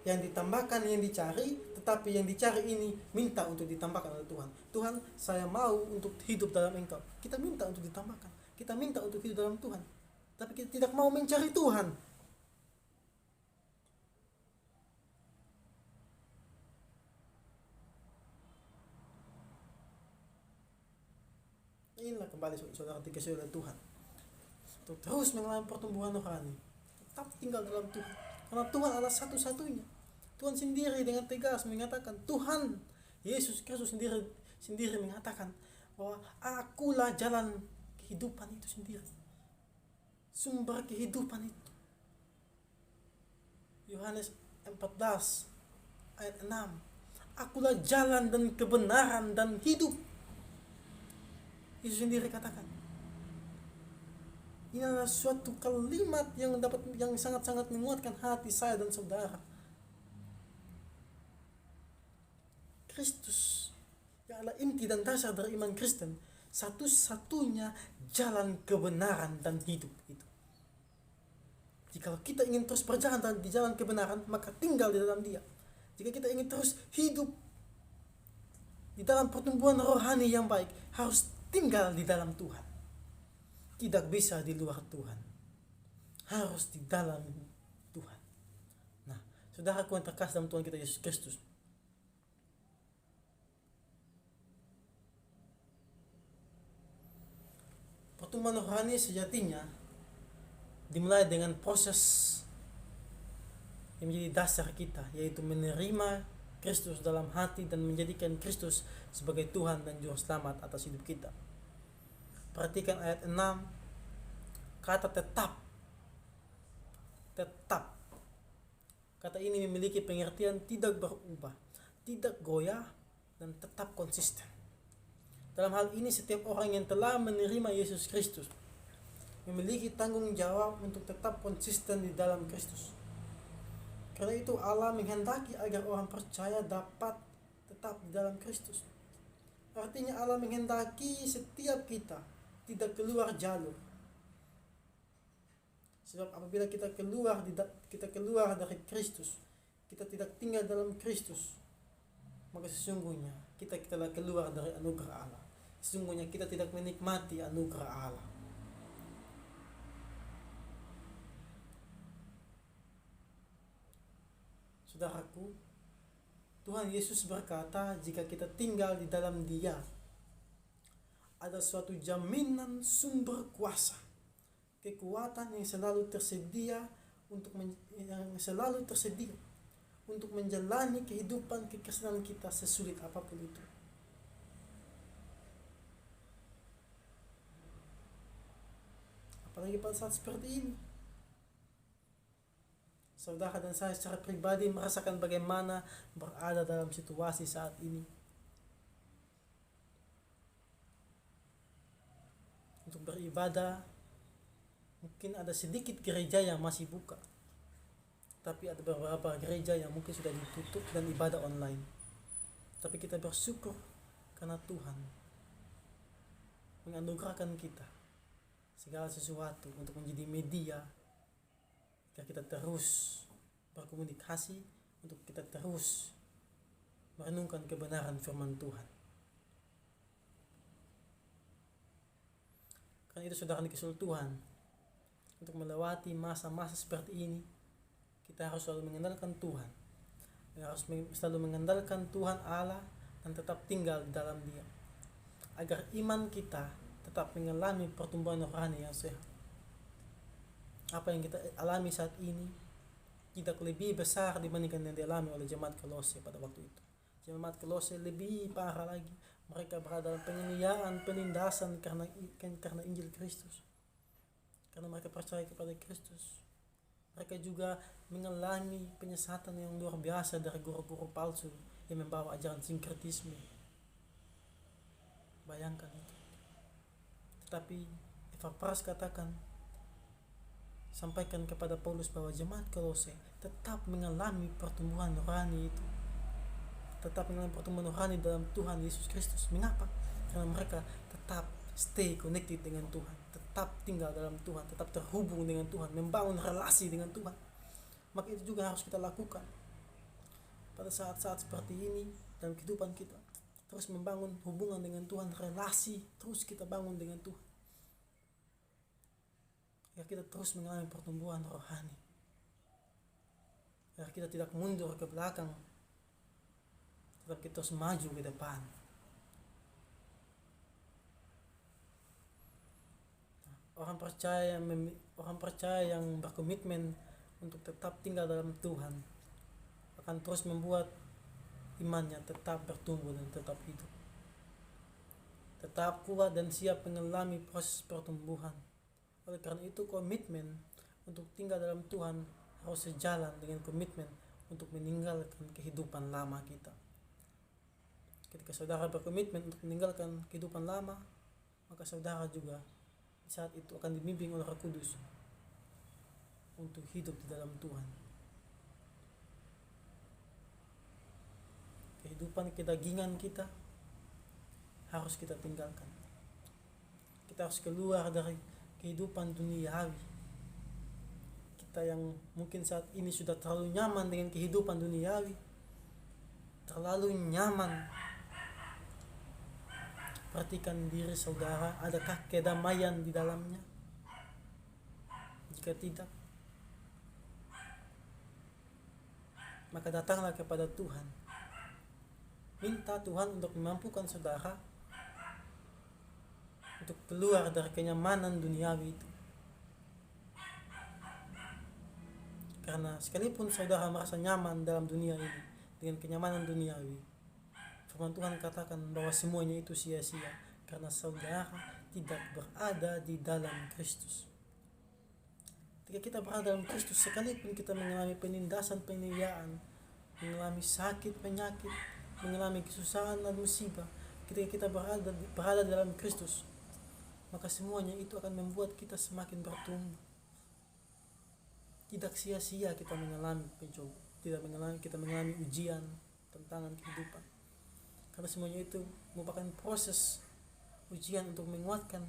Yang ditambahkan yang dicari, tetapi yang dicari ini minta untuk ditambahkan oleh Tuhan. Tuhan, saya mau untuk hidup dalam Engkau. Kita minta untuk ditambahkan. Kita minta untuk hidup dalam Tuhan. Tapi kita tidak mau mencari Tuhan. Inilah kembali saudara dikasih oleh Tuhan. Untuk terus mengalami pertumbuhan rohani. Tetap tinggal dalam Tuhan. Karena Tuhan adalah satu-satunya. Tuhan sendiri dengan tegas mengatakan, Tuhan Yesus Kristus sendiri mengatakan bahwa akulah jalan kehidupan itu sendiri, sumber kehidupan itu. Yohanes 14 ayat 6, akulah jalan dan kebenaran dan hidup. Yesus sendiri katakan. Ini adalah suatu kalimat yang sangat-sangat menguatkan hati saya dan saudara. Kristus yang adalah inti dan dasar dari iman Kristen, satu-satunya jalan kebenaran dan hidup itu. Jika kita ingin terus berjalan di jalan kebenaran, maka tinggal di dalam Dia. Jika kita ingin terus hidup di dalam pertumbuhan rohani yang baik, harus tinggal di dalam Tuhan. Tidak bisa di luar Tuhan. Harus di dalam Tuhan. Nah, saudaraku yang terkasih dalam Tuhan kita Yesus Kristus, pertumbuhan rohani sejatinya dimulai dengan proses yang menjadi dasar kita, yaitu menerima Kristus dalam hati dan menjadikan Kristus sebagai Tuhan dan Juru Selamat atas hidup kita. Perhatikan ayat 6, kata tetap. Tetap. Kata ini memiliki pengertian tidak berubah, tidak goyah, dan tetap konsisten. Dalam hal ini setiap orang yang telah menerima Yesus Kristus memiliki tanggung jawab untuk tetap konsisten di dalam Kristus. Karena itu Allah menghendaki agar orang percaya dapat tetap di dalam Kristus. Artinya Allah menghendaki setiap kita tidak keluar jalur. Sebab apabila kita keluar dari Kristus, kita tidak tinggal dalam Kristus, maka sesungguhnya kita telah keluar dari anugerah Allah. Sesungguhnya kita tidak menikmati anugerah Allah. Saudaraku, Tuhan Yesus berkata, jika kita tinggal di dalam Dia, ada suatu jaminan sumber kuasa, kekuatan yang selalu tersedia untuk menjalani kehidupan kekristenan kita sesulit apapun itu. Apalagi pada saat seperti ini. Saudara dan saya secara pribadi merasakan bagaimana berada dalam situasi saat ini. Untuk beribadah, mungkin ada sedikit gereja yang masih buka, tapi ada beberapa gereja yang mungkin sudah ditutup dan ibadah online. Tapi kita bersyukur karena Tuhan menganugerahkan kita segala sesuatu untuk menjadi media agar kita terus berkomunikasi, untuk kita terus merenungkan kebenaran firman Tuhan. Karena itu saudara dikasihi Tuhan, untuk melewati masa-masa seperti ini, kita harus selalu mengandalkan Tuhan. Kita harus selalu mengandalkan Tuhan Allah dan tetap tinggal di dalam Dia, agar iman kita tetap mengalami pertumbuhan rohani yang sehat. Apa yang kita alami saat ini tidak lebih besar dibandingkan yang dialami oleh jemaat Kolose pada waktu itu. Jemaat Kolose lebih parah lagi. Mereka berada dalam penganiayaan, penindasan karena Injil Kristus. Karena mereka percaya kepada Kristus. Mereka juga mengalami penyesatan yang luar biasa dari guru-guru palsu yang membawa ajaran sinkretisme. Bayangkan itu. Tetapi Epaphras katakan, sampaikan kepada Paulus bahwa jemaat Kolose tetap mengalami pertumbuhan rohani itu. Tetap mengalami pertumbuhan rohani dalam Tuhan Yesus Kristus. Mengapa? Karena mereka tetap stay connected dengan Tuhan, tetap tinggal dalam Tuhan, tetap terhubung dengan Tuhan, membangun relasi dengan Tuhan. Maka itu juga harus kita lakukan pada saat-saat seperti ini dalam kehidupan kita. Terus membangun hubungan dengan Tuhan, relasi terus kita bangun dengan Tuhan, agar kita terus mengalami pertumbuhan rohani, agar kita tidak mundur ke belakang, tetap kita terus maju ke depan. Orang percaya yang berkomitmen untuk tetap tinggal dalam Tuhan akan terus membuat imannya tetap bertumbuh dan tetap hidup, tetap kuat dan siap mengalami proses pertumbuhan. Oleh karena itu, komitmen untuk tinggal dalam Tuhan harus sejalan dengan komitmen untuk meninggalkan kehidupan lama kita. Ketika saudara berkomitmen untuk meninggalkan kehidupan lama, maka saudara juga saat itu akan dibimbing oleh Roh Kudus untuk hidup di dalam Tuhan. Kehidupan kedagingan kita harus kita tinggalkan. Kita harus keluar dari kehidupan duniawi. Kita yang mungkin saat ini sudah terlalu nyaman dengan kehidupan duniawi, terlalu nyaman. Perhatikan diri saudara, adakah kedamaian di dalamnya? Jika tidak, maka datanglah kepada Tuhan. Minta Tuhan untuk memampukan saudara untuk keluar dari kenyamanan duniawi itu. Karena sekalipun saudara merasa nyaman dalam dunia ini dengan kenyamanan duniawi, firman Tuhan katakan bahwa semuanya itu sia-sia karena saudara tidak berada di dalam Kristus. Ketika kita berada dalam Kristus, sekalipun kita mengalami penindasan, penganiayaan, mengalami sakit, penyakit, mengalami kesusahan dan musibah, ketika kita berada dalam Kristus, maka semuanya itu akan membuat kita semakin bertumbuh. Tidak sia-sia kita mengalami kita mengalami ujian, tantangan kehidupan. Karena semuanya itu merupakan proses ujian untuk menguatkan,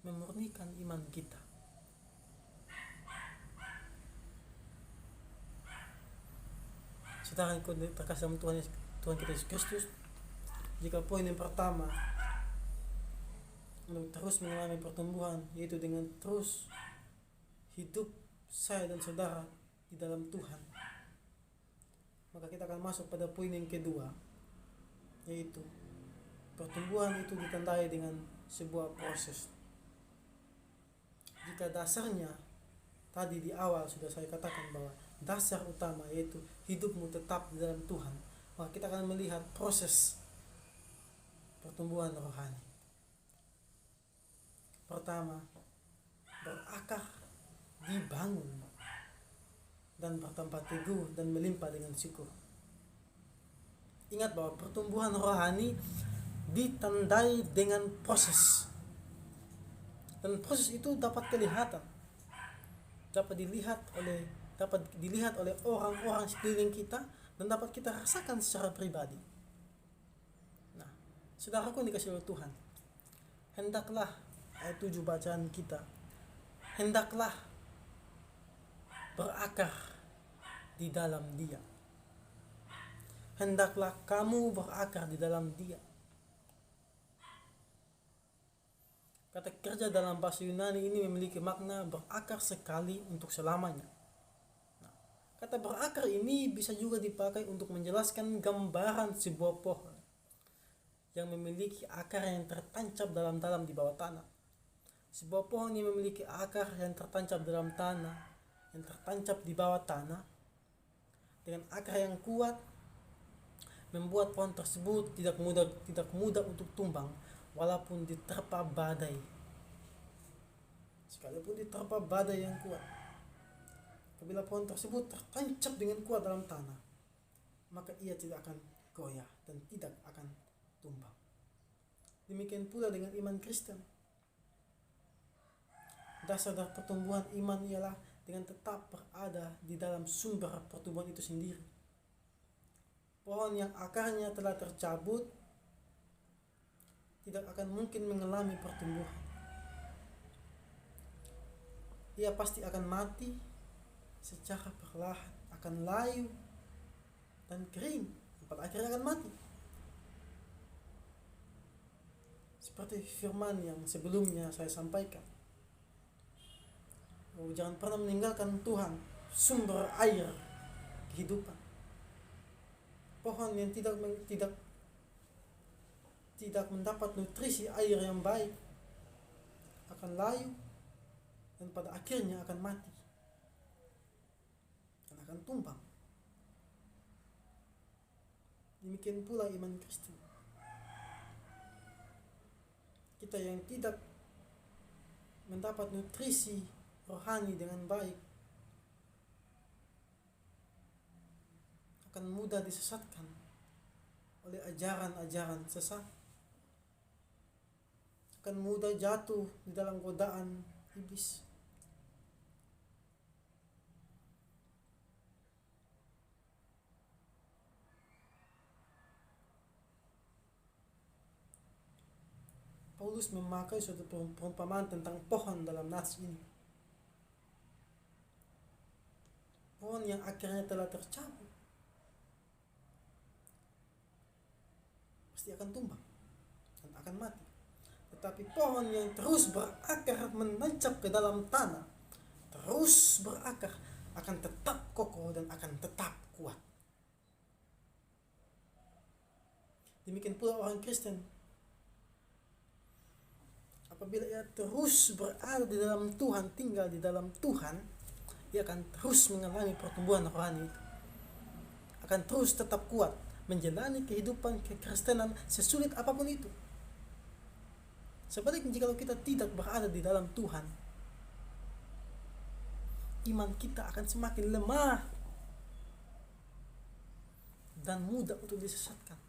memurnikan iman kita. Saudara yang terkasih dalam Tuhan kita Yesus Kristus, jika poin yang pertama untuk terus mengalami pertumbuhan, yaitu dengan terus hidup saya dan saudara di dalam Tuhan, maka kita akan masuk pada poin yang kedua, yaitu pertumbuhan itu ditandai dengan sebuah proses. Jika dasarnya tadi di awal sudah saya katakan bahwa dasar utama yaitu hidupmu tetap di dalam Tuhan, maka kita akan melihat proses pertumbuhan rohani. Pertama, berakar, dibangun, dan bertambah teguh dan melimpah dengan syukur. Ingat bahwa pertumbuhan rohani ditandai dengan proses, dan proses itu dapat kelihatan, dapat dilihat oleh orang-orang sekeliling kita, dan dapat kita rasakan secara pribadi. Nah, saudaraku yang dikasihi oleh Tuhan, hendaklah ayat 7 bacaan kita, hendaklah berakar di dalam Dia. Hendaklah kamu berakar di dalam Dia. Kata kerja dalam bahasa Yunani ini memiliki makna berakar sekali untuk selamanya. Nah, kata berakar ini bisa juga dipakai untuk menjelaskan gambaran sebuah pohon yang memiliki akar yang tertancap dalam-dalam di bawah tanah. Sebuah pohon yang memiliki akar yang tertancap dalam tanah, yang tertancap di bawah tanah, dengan akar yang kuat, membuat pohon tersebut tidak mudah untuk tumbang walaupun diterpa badai. Sekalipun diterpa badai yang kuat, apabila pohon tersebut tertancap dengan kuat dalam tanah, maka ia tidak akan goyah dan tidak akan tumbang. Demikian pula dengan iman Kristen. Dasar dari pertumbuhan iman ialah dengan tetap berada di dalam sumber pertumbuhan itu sendiri. Pohon yang akarnya telah tercabut tidak akan mungkin mengalami pertumbuhan. Ia pasti akan mati secara perlahan, akan layu dan kering, pada akhirnya akan mati. Seperti firman yang sebelumnya saya sampaikan, jangan pernah meninggalkan Tuhan, sumber air kehidupan. Pohon yang tidak mendapat nutrisi air yang baik akan layu dan pada akhirnya akan mati dan akan tumbang. Demikian pula iman Kristen. Kita yang tidak mendapat nutrisi rohani dengan baik akan mudah disesatkan oleh ajaran-ajaran sesat, akan mudah jatuh di dalam godaan iblis. Paulus memakai suatu perumpamaan tentang pohon dalam nats ini. Pohon yang akhirnya telah tercabut pasti akan tumbang dan akan mati. Tetapi pohon yang terus berakar menancap ke dalam tanah, terus berakar, akan tetap kokoh dan akan tetap kuat. Demikian pula orang Kristen. Apabila ia terus berada di dalam Tuhan, tinggal di dalam Tuhan, ia akan terus mengalami pertumbuhan rohani, akan terus tetap kuat menjalani kehidupan kekristenan sesulit apapun itu. Sebaliknya jika kita tidak berada di dalam Tuhan, iman kita akan semakin lemah dan mudah untuk disesatkan.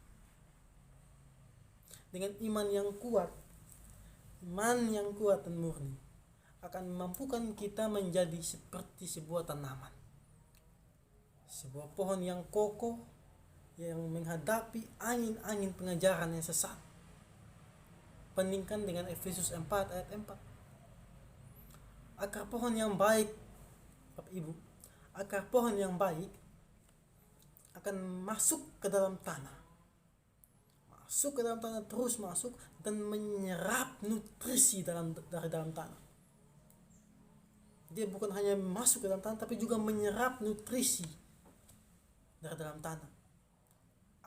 Dengan iman yang kuat dan murni akan memampukan kita menjadi seperti sebuah tanaman, sebuah pohon yang kokoh yang menghadapi angin-angin pengajaran yang sesat. Bandingkan dengan Efesus 4 ayat 4. Akar pohon yang baik, Bapak Ibu, akar pohon yang baik akan masuk ke dalam tanah. Masuk ke dalam tanah, terus masuk dan menyerap nutrisi dari dalam tanah. Dia bukan hanya masuk ke dalam tanah, tapi juga menyerap nutrisi dari dalam tanah.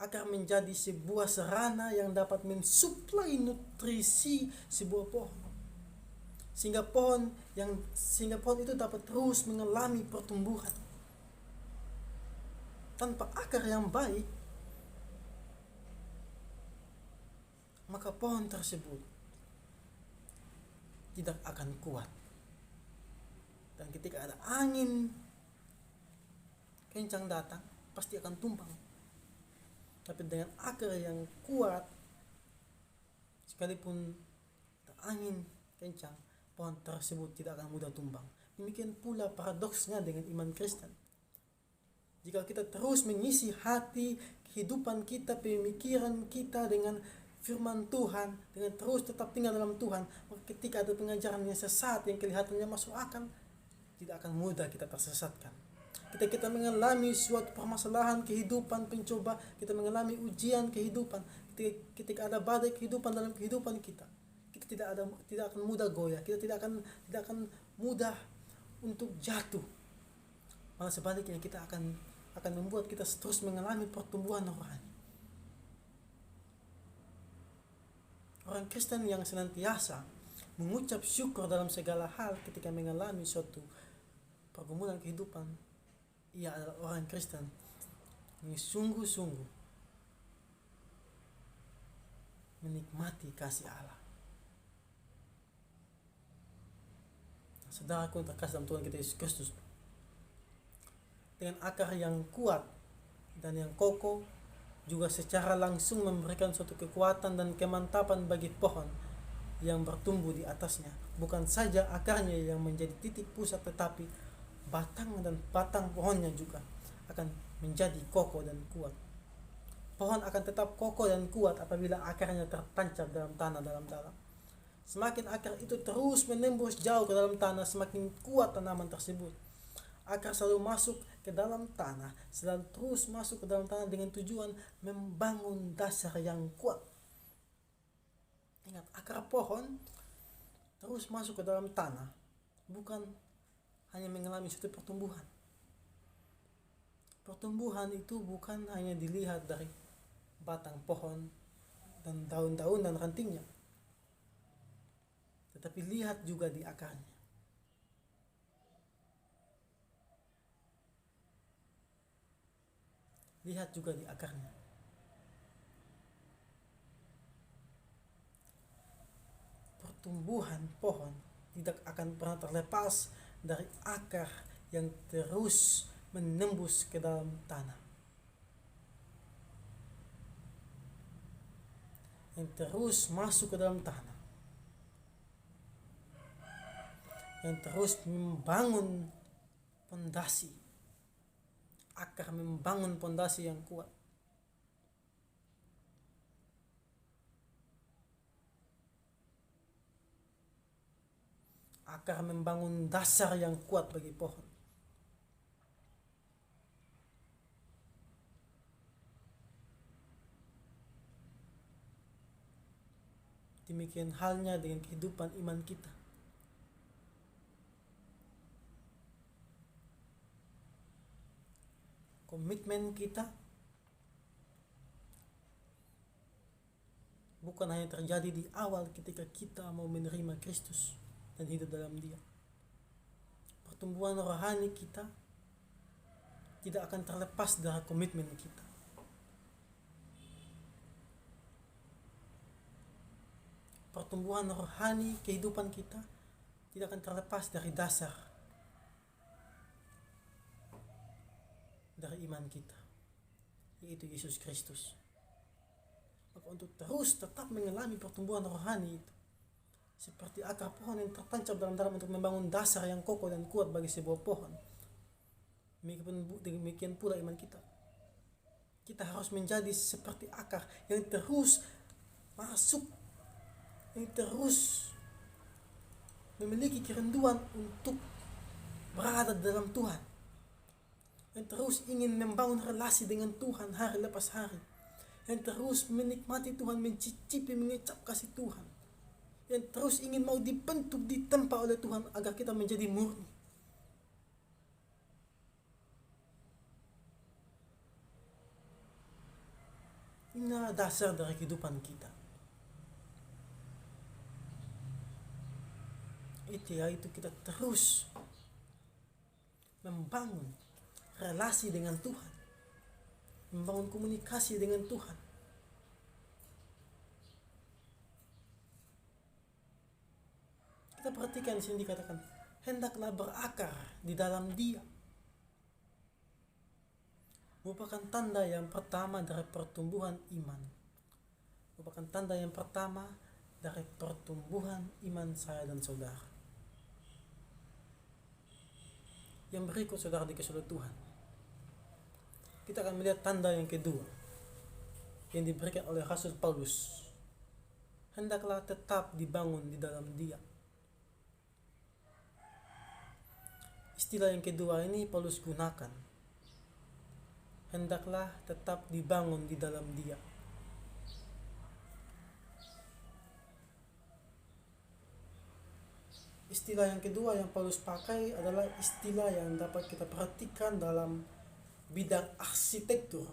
Agar menjadi sebuah sarana yang dapat mensuplai nutrisi sebuah pohon. Sehingga pohon itu dapat terus mengalami pertumbuhan. Tanpa akar yang baik, maka pohon tersebut tidak akan kuat. Dan ketika ada angin kencang datang, pasti akan tumbang. Tapi dengan akar yang kuat, sekalipun angin kencang, pohon tersebut tidak akan mudah tumbang. Demikian pula paradoksnya dengan iman Kristen. Jika kita terus mengisi hati, kehidupan kita, pemikiran kita dengan firman Tuhan, dengan terus tetap tinggal dalam Tuhan, maka ketika ada pengajaran yang sesat yang kelihatannya masuk akal, tidak akan mudah kita tersesatkan. Ketika kita mengalami suatu permasalahan kehidupan, pencoba, kita mengalami ujian kehidupan, ketika ada badai kehidupan dalam kehidupan kita tidak akan mudah goyah, kita tidak akan mudah untuk jatuh. Malah sebaliknya, kita akan membuat kita terus mengalami pertumbuhan rohani. Orang Kristen yang senantiasa mengucap syukur dalam segala hal ketika mengalami suatu pergumulan kehidupan, ia adalah orang Kristen yang sungguh-sungguh menikmati kasih Allah. Saudaraku yang terkasih dalam Tuhan kita Yesus Kristus, dengan akar yang kuat dan yang kokoh, juga secara langsung memberikan suatu kekuatan dan kemantapan bagi pohon yang bertumbuh di atasnya. Bukan saja akarnya yang menjadi titik pusat, tetapi batang dan batang pohonnya juga akan menjadi kokoh dan kuat. Pohon akan tetap kokoh dan kuat apabila akarnya tertancap dalam tanah dalam-dalam. Semakin akar itu terus menembus jauh ke dalam tanah, semakin kuat tanaman tersebut. Akar selalu masuk ke dalam tanah, selalu terus masuk ke dalam tanah dengan tujuan membangun dasar yang kuat. Ingat, akar pohon terus masuk ke dalam tanah bukan hanya mengalami suatu pertumbuhan. Pertumbuhan itu bukan hanya dilihat dari batang pohon dan daun-daun dan rantingnya, tetapi lihat juga di akarnya. Lihat juga di akarnya. Pertumbuhan pohon tidak akan pernah terlepas dari akar yang terus menembus ke dalam tanah, yang terus masuk ke dalam tanah, yang terus membangun pondasi. Akar membangun pondasi yang kuat. Akar membangun dasar yang kuat bagi pohon. Demikian halnya dengan kehidupan iman kita. Komitmen kita bukan hanya terjadi di awal ketika kita mau menerima Kristus dan hidup dalam Dia. Pertumbuhan rohani kita tidak akan terlepas dari komitmen kita. Pertumbuhan rohani kehidupan kita tidak akan terlepas dari dasar dari iman kita, yaitu Yesus Kristus. Maka untuk terus tetap mengalami pertumbuhan rohani itu, seperti akar pohon yang tertancap dalam untuk membangun dasar yang kokoh dan kuat bagi sebuah pohon, demikian pula iman kita. Kita harus menjadi seperti akar yang terus masuk, yang terus memiliki kerinduan untuk berada dalam Tuhan, yang terus ingin membangun relasi dengan Tuhan hari lepas hari, yang terus menikmati Tuhan, mencicipi, mengecap kasih Tuhan, yang terus ingin mau dibentuk, ditempa oleh Tuhan agar kita menjadi murni. Inilah dasar dari kehidupan kita. Yaitu kita terus membangun relasi dengan Tuhan, membangun komunikasi dengan Tuhan. Kita perhatikan di sini dikatakan, hendaklah berakar di dalam Dia. Merupakan tanda yang pertama dari pertumbuhan iman. Merupakan tanda yang pertama dari pertumbuhan iman saya dan saudara. Yang berikut saudara dikasih oleh Tuhan, kita akan melihat tanda yang kedua yang diberikan oleh Rasul Paulus. Hendaklah tetap dibangun di dalam Dia. Istilah yang kedua ini Paulus gunakan. Hendaklah tetap dibangun di dalam Dia. Istilah yang kedua yang Paulus pakai adalah istilah yang dapat kita perhatikan dalam bidang arsitektur.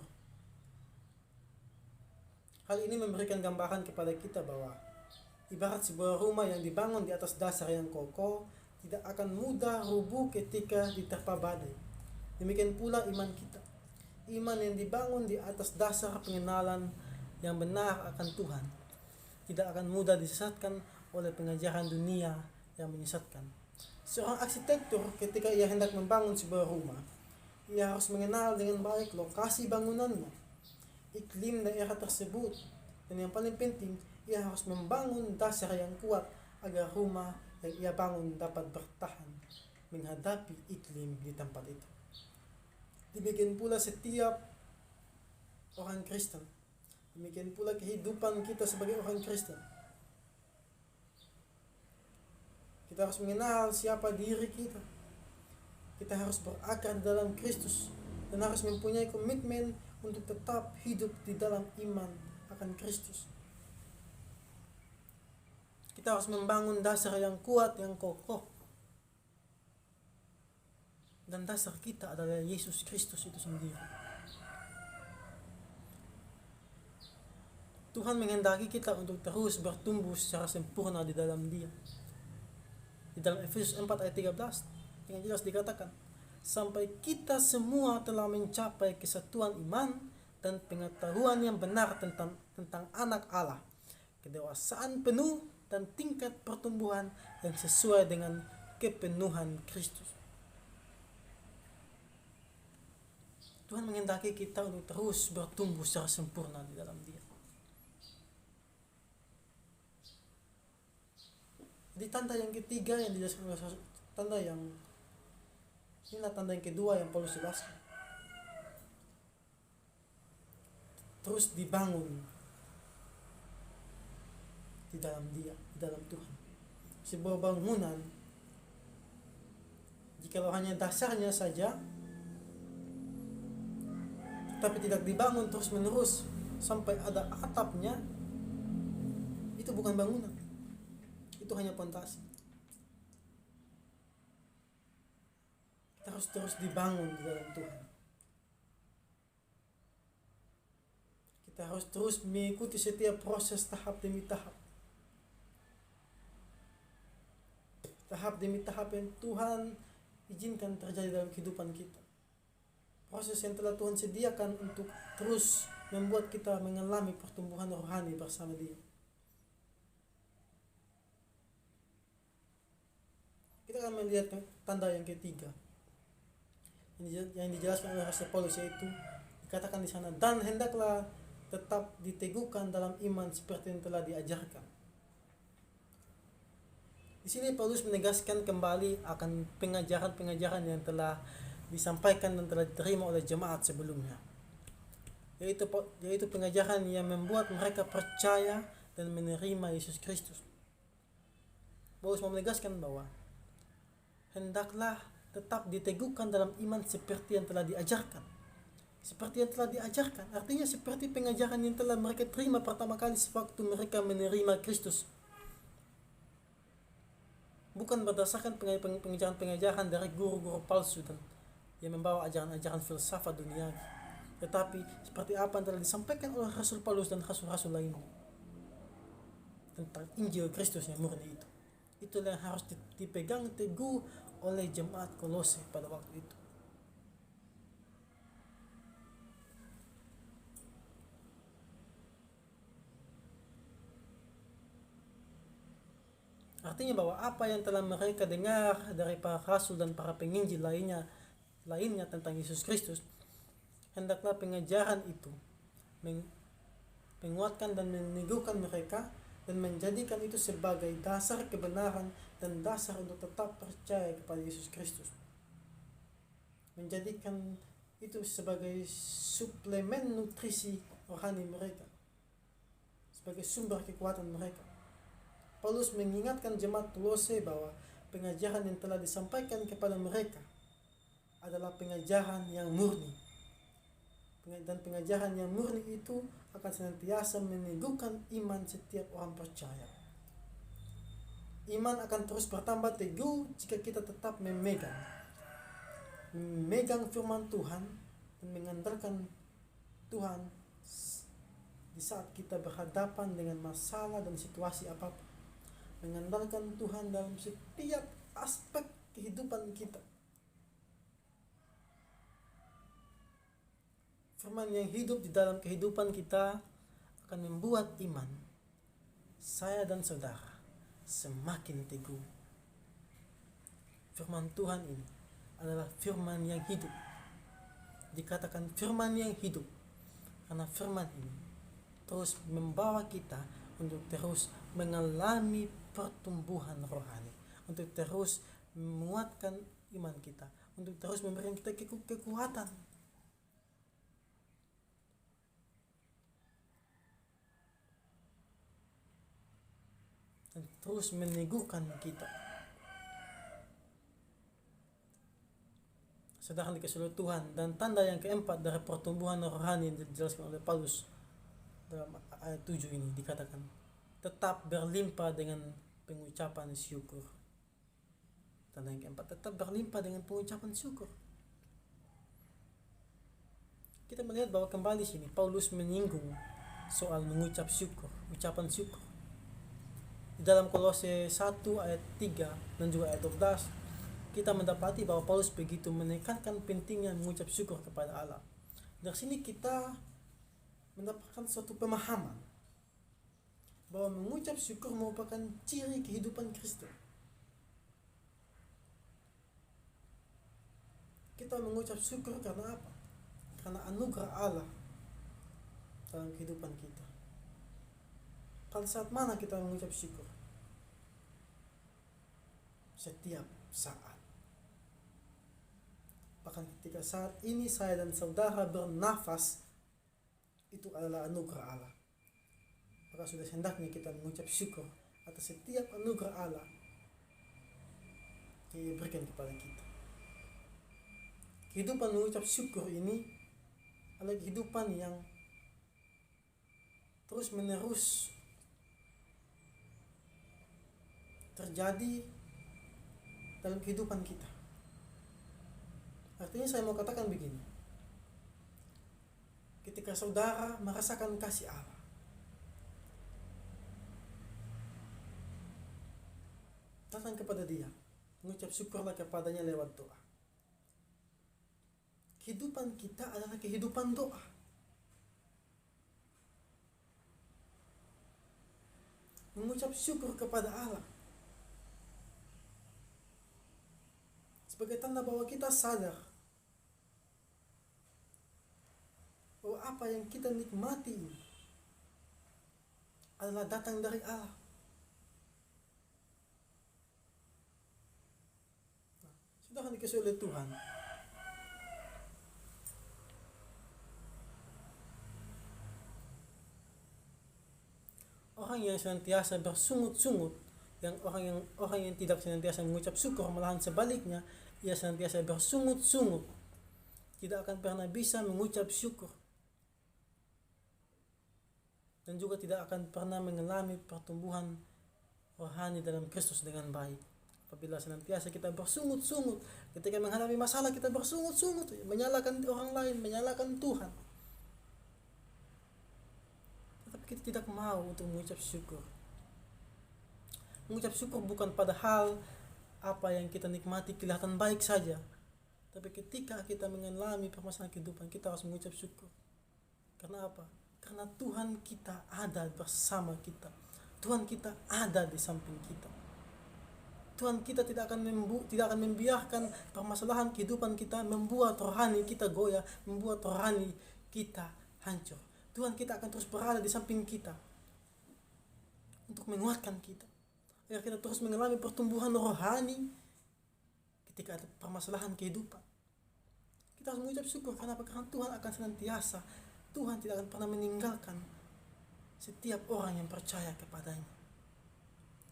Hal ini memberikan gambaran kepada kita bahwa ibarat sebuah rumah yang dibangun di atas dasar yang kokoh tidak akan mudah rubuh ketika diterpa badai. Demikian pula iman kita. Iman yang dibangun di atas dasar pengenalan yang benar akan Tuhan tidak akan mudah disesatkan oleh pengajaran dunia yang menyesatkan. Seorang arsitektur ketika ia hendak membangun sebuah rumah, ia harus mengenal dengan baik lokasi bangunannya, iklim daerah tersebut, dan yang paling penting, ia harus membangun dasar yang kuat agar rumah yang ia bangun dapat bertahan menghadapi iklim di tempat itu. Demikian pula setiap orang Kristen. Demikian pula kehidupan kita sebagai orang Kristen. Kita harus mengenal siapa diri kita. Kita harus berakar dalam Kristus dan harus mempunyai komitmen untuk tetap hidup di dalam iman akan Kristus. Kita harus membangun dasar yang kuat, yang kokoh. Dan dasar kita adalah Yesus Kristus itu sendiri. Tuhan menghendaki kita untuk terus bertumbuh secara sempurna di dalam Dia. Di dalam Efesus 4 ayat 13 dengan jelas dikatakan, sampai kita semua telah mencapai kesatuan iman dan pengetahuan yang benar tentang anak Allah, kedewasaan penuh dan tingkat pertumbuhan yang sesuai dengan kepenuhan Kristus. Tuhan menghendaki kita untuk terus bertumbuh secara sempurna di dalam Dia. Jadi tanda yang ketiga yang dijelaskan oleh tanda yang kedua yang Paulus jelaskan. Terus dibangun di dalam Dia, di dalam Tuhan. Sebuah bangunan, jikalau hanya dasarnya saja, tapi tidak dibangun terus menerus sampai ada atapnya, itu bukan bangunan. Itu hanya pondasi. Kita harus terus dibangun di dalam Tuhan. Kita harus terus mengikuti setiap proses tahap demi tahap. Tahap demi tahap yang Tuhan izinkan terjadi dalam kehidupan kita. Proses yang telah Tuhan sediakan untuk terus membuat kita mengalami pertumbuhan rohani bersama Dia. Kita akan melihat tanda yang ketiga yang dijelaskan oleh Rasul Paulus, yaitu dikatakan di sana, dan hendaklah tetap diteguhkan dalam iman seperti yang telah diajarkan. Di sini Paulus menegaskan kembali akan pengajaran-pengajaran yang telah disampaikan dan telah diterima oleh jemaat sebelumnya, yaitu pengajaran yang membuat mereka percaya dan menerima Yesus Kristus. Paulus mau menegaskan bahwa hendaklah tetap diteguhkan dalam iman seperti yang telah diajarkan. Seperti yang telah diajarkan, artinya seperti pengajaran yang telah mereka terima pertama kali sewaktu mereka menerima Kristus. Bukan berdasarkan pengajaran-pengajaran dari guru-guru palsu dan yang membawa ajaran-ajaran filsafat dunia, tetapi seperti apa yang telah disampaikan oleh Rasul Paulus dan rasul-rasul lainnya tentang Injil Kristus yang murni itu. Itulah yang harus dipegang teguh oleh jemaat Kolose pada waktu itu. Artinya bahwa apa yang telah mereka dengar dari para rasul dan para penginjil lainnya tentang Yesus Kristus, hendaklah pengajaran itu menguatkan dan meneguhkan mereka dan menjadikan itu sebagai dasar kebenaran dan dasar untuk tetap percaya kepada Yesus Kristus. Menjadikan itu sebagai suplemen nutrisi rohani mereka, sebagai sumber kekuatan mereka. Paulus mengingatkan jemaat Kolose bahwa pengajaran yang telah disampaikan kepada mereka adalah pengajaran yang murni. Dan pengajaran yang murni itu akan senantiasa meneguhkan iman setiap orang percaya. Iman akan terus bertambah teguh jika kita tetap memegang firman Tuhan dan mengandalkan Tuhan di saat kita berhadapan dengan masalah dan situasi apapun. Mengandalkan Tuhan dalam setiap aspek kehidupan kita. Firman yang hidup di dalam kehidupan kita akan membuat iman saya dan saudara semakin teguh. Firman Tuhan ini adalah firman yang hidup. Dikatakan firman yang hidup karena firman ini terus membawa kita untuk terus mengalami pertumbuhan rohani, untuk terus menguatkan iman kita, untuk terus memberikan kita kekuatan. Dan terus meneguhkan kita. Sedangkan dikasih Tuhan, dan tanda yang keempat dari pertumbuhan rohani yang dijelaskan oleh Paulus dalam ayat 7 ini dikatakan tetap berlimpah dengan pengucapan syukur. Tanda yang keempat, tetap berlimpah dengan pengucapan syukur. Kita melihat bahwa kembali sini Paulus menyinggung soal mengucap syukur, ucapan syukur. Di dalam Kolose 1 ayat 3 dan juga ayat 12 kita mendapati bahwa Paulus begitu menekankan pentingnya mengucap syukur kepada Allah. Dari sini kita mendapatkan suatu pemahaman bahwa mengucap syukur merupakan ciri kehidupan Kristen. Kita mengucap syukur karena apa? Karena anugerah Allah dalam kehidupan kita. Pada saat mana kita mengucap syukur? Setiap saat. Bahkan ketika saat ini saya dan saudara bernafas, itu adalah anugerah Allah. Maka sudah hendaknya kita mengucap syukur atas setiap anugerah Allah yang diberikan kepada kita. Kehidupan mengucap syukur ini adalah kehidupan yang terus menerus terjadi dalam kehidupan kita. Artinya saya mau katakan begini, ketika saudara merasakan kasih Allah, datang kepada Dia, mengucap syukurlah kepadanya lewat doa. Kehidupan kita adalah kehidupan doa. Mengucap syukur kepada Allah sebagai tanda bahwa kita sadar bahwa apa yang kita nikmati adalah datang dari Allah. Sudah dikasih oleh Tuhan. Orang yang senantiasa bersungut-sungut, orang yang tidak senantiasa mengucap syukur, malahan sebaliknya, ia senantiasa bersungut-sungut, tidak akan pernah bisa mengucap syukur, dan juga tidak akan pernah mengalami pertumbuhan rohani dalam Kristus dengan baik. Apabila senantiasa kita bersungut-sungut, ketika menghadapi masalah kita bersungut-sungut, menyalahkan orang lain, menyalahkan Tuhan, tetapi kita tidak mau untuk mengucap syukur. Mengucap syukur bukan pada hal apa yang kita nikmati kelihatan baik saja, tapi ketika kita mengalami permasalahan kehidupan, kita harus mengucap syukur. Karena apa? Karena Tuhan kita ada bersama kita. Tuhan kita ada di samping kita. Tuhan kita tidak akan membiarkan permasalahan kehidupan kita membuat rohani kita goyah, membuat rohani kita hancur. Tuhan kita akan terus berada di samping kita untuk menguatkan kita, agar kita terus mengalami pertumbuhan rohani ketika ada permasalahan kehidupan. Kita harus mengucap syukur. Kenapa? Karena Tuhan akan senantiasa, Tuhan tidak akan pernah meninggalkan setiap orang yang percaya kepadanya.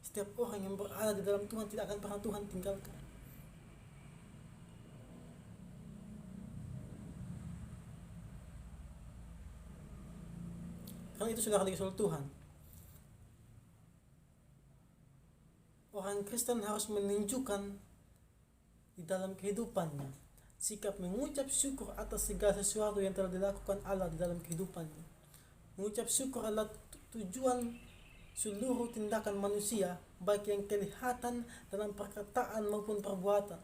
Setiap orang yang berada di dalam Tuhan tidak akan pernah Tuhan tinggalkan. Karena itu sudah dikasih Tuhan, orang Kristen harus menunjukkan di dalam kehidupannya sikap mengucap syukur atas segala sesuatu yang telah dilakukan Allah di dalam kehidupannya. Mengucap syukur adalah tujuan seluruh tindakan manusia, baik yang kelihatan dalam perkataan maupun perbuatan.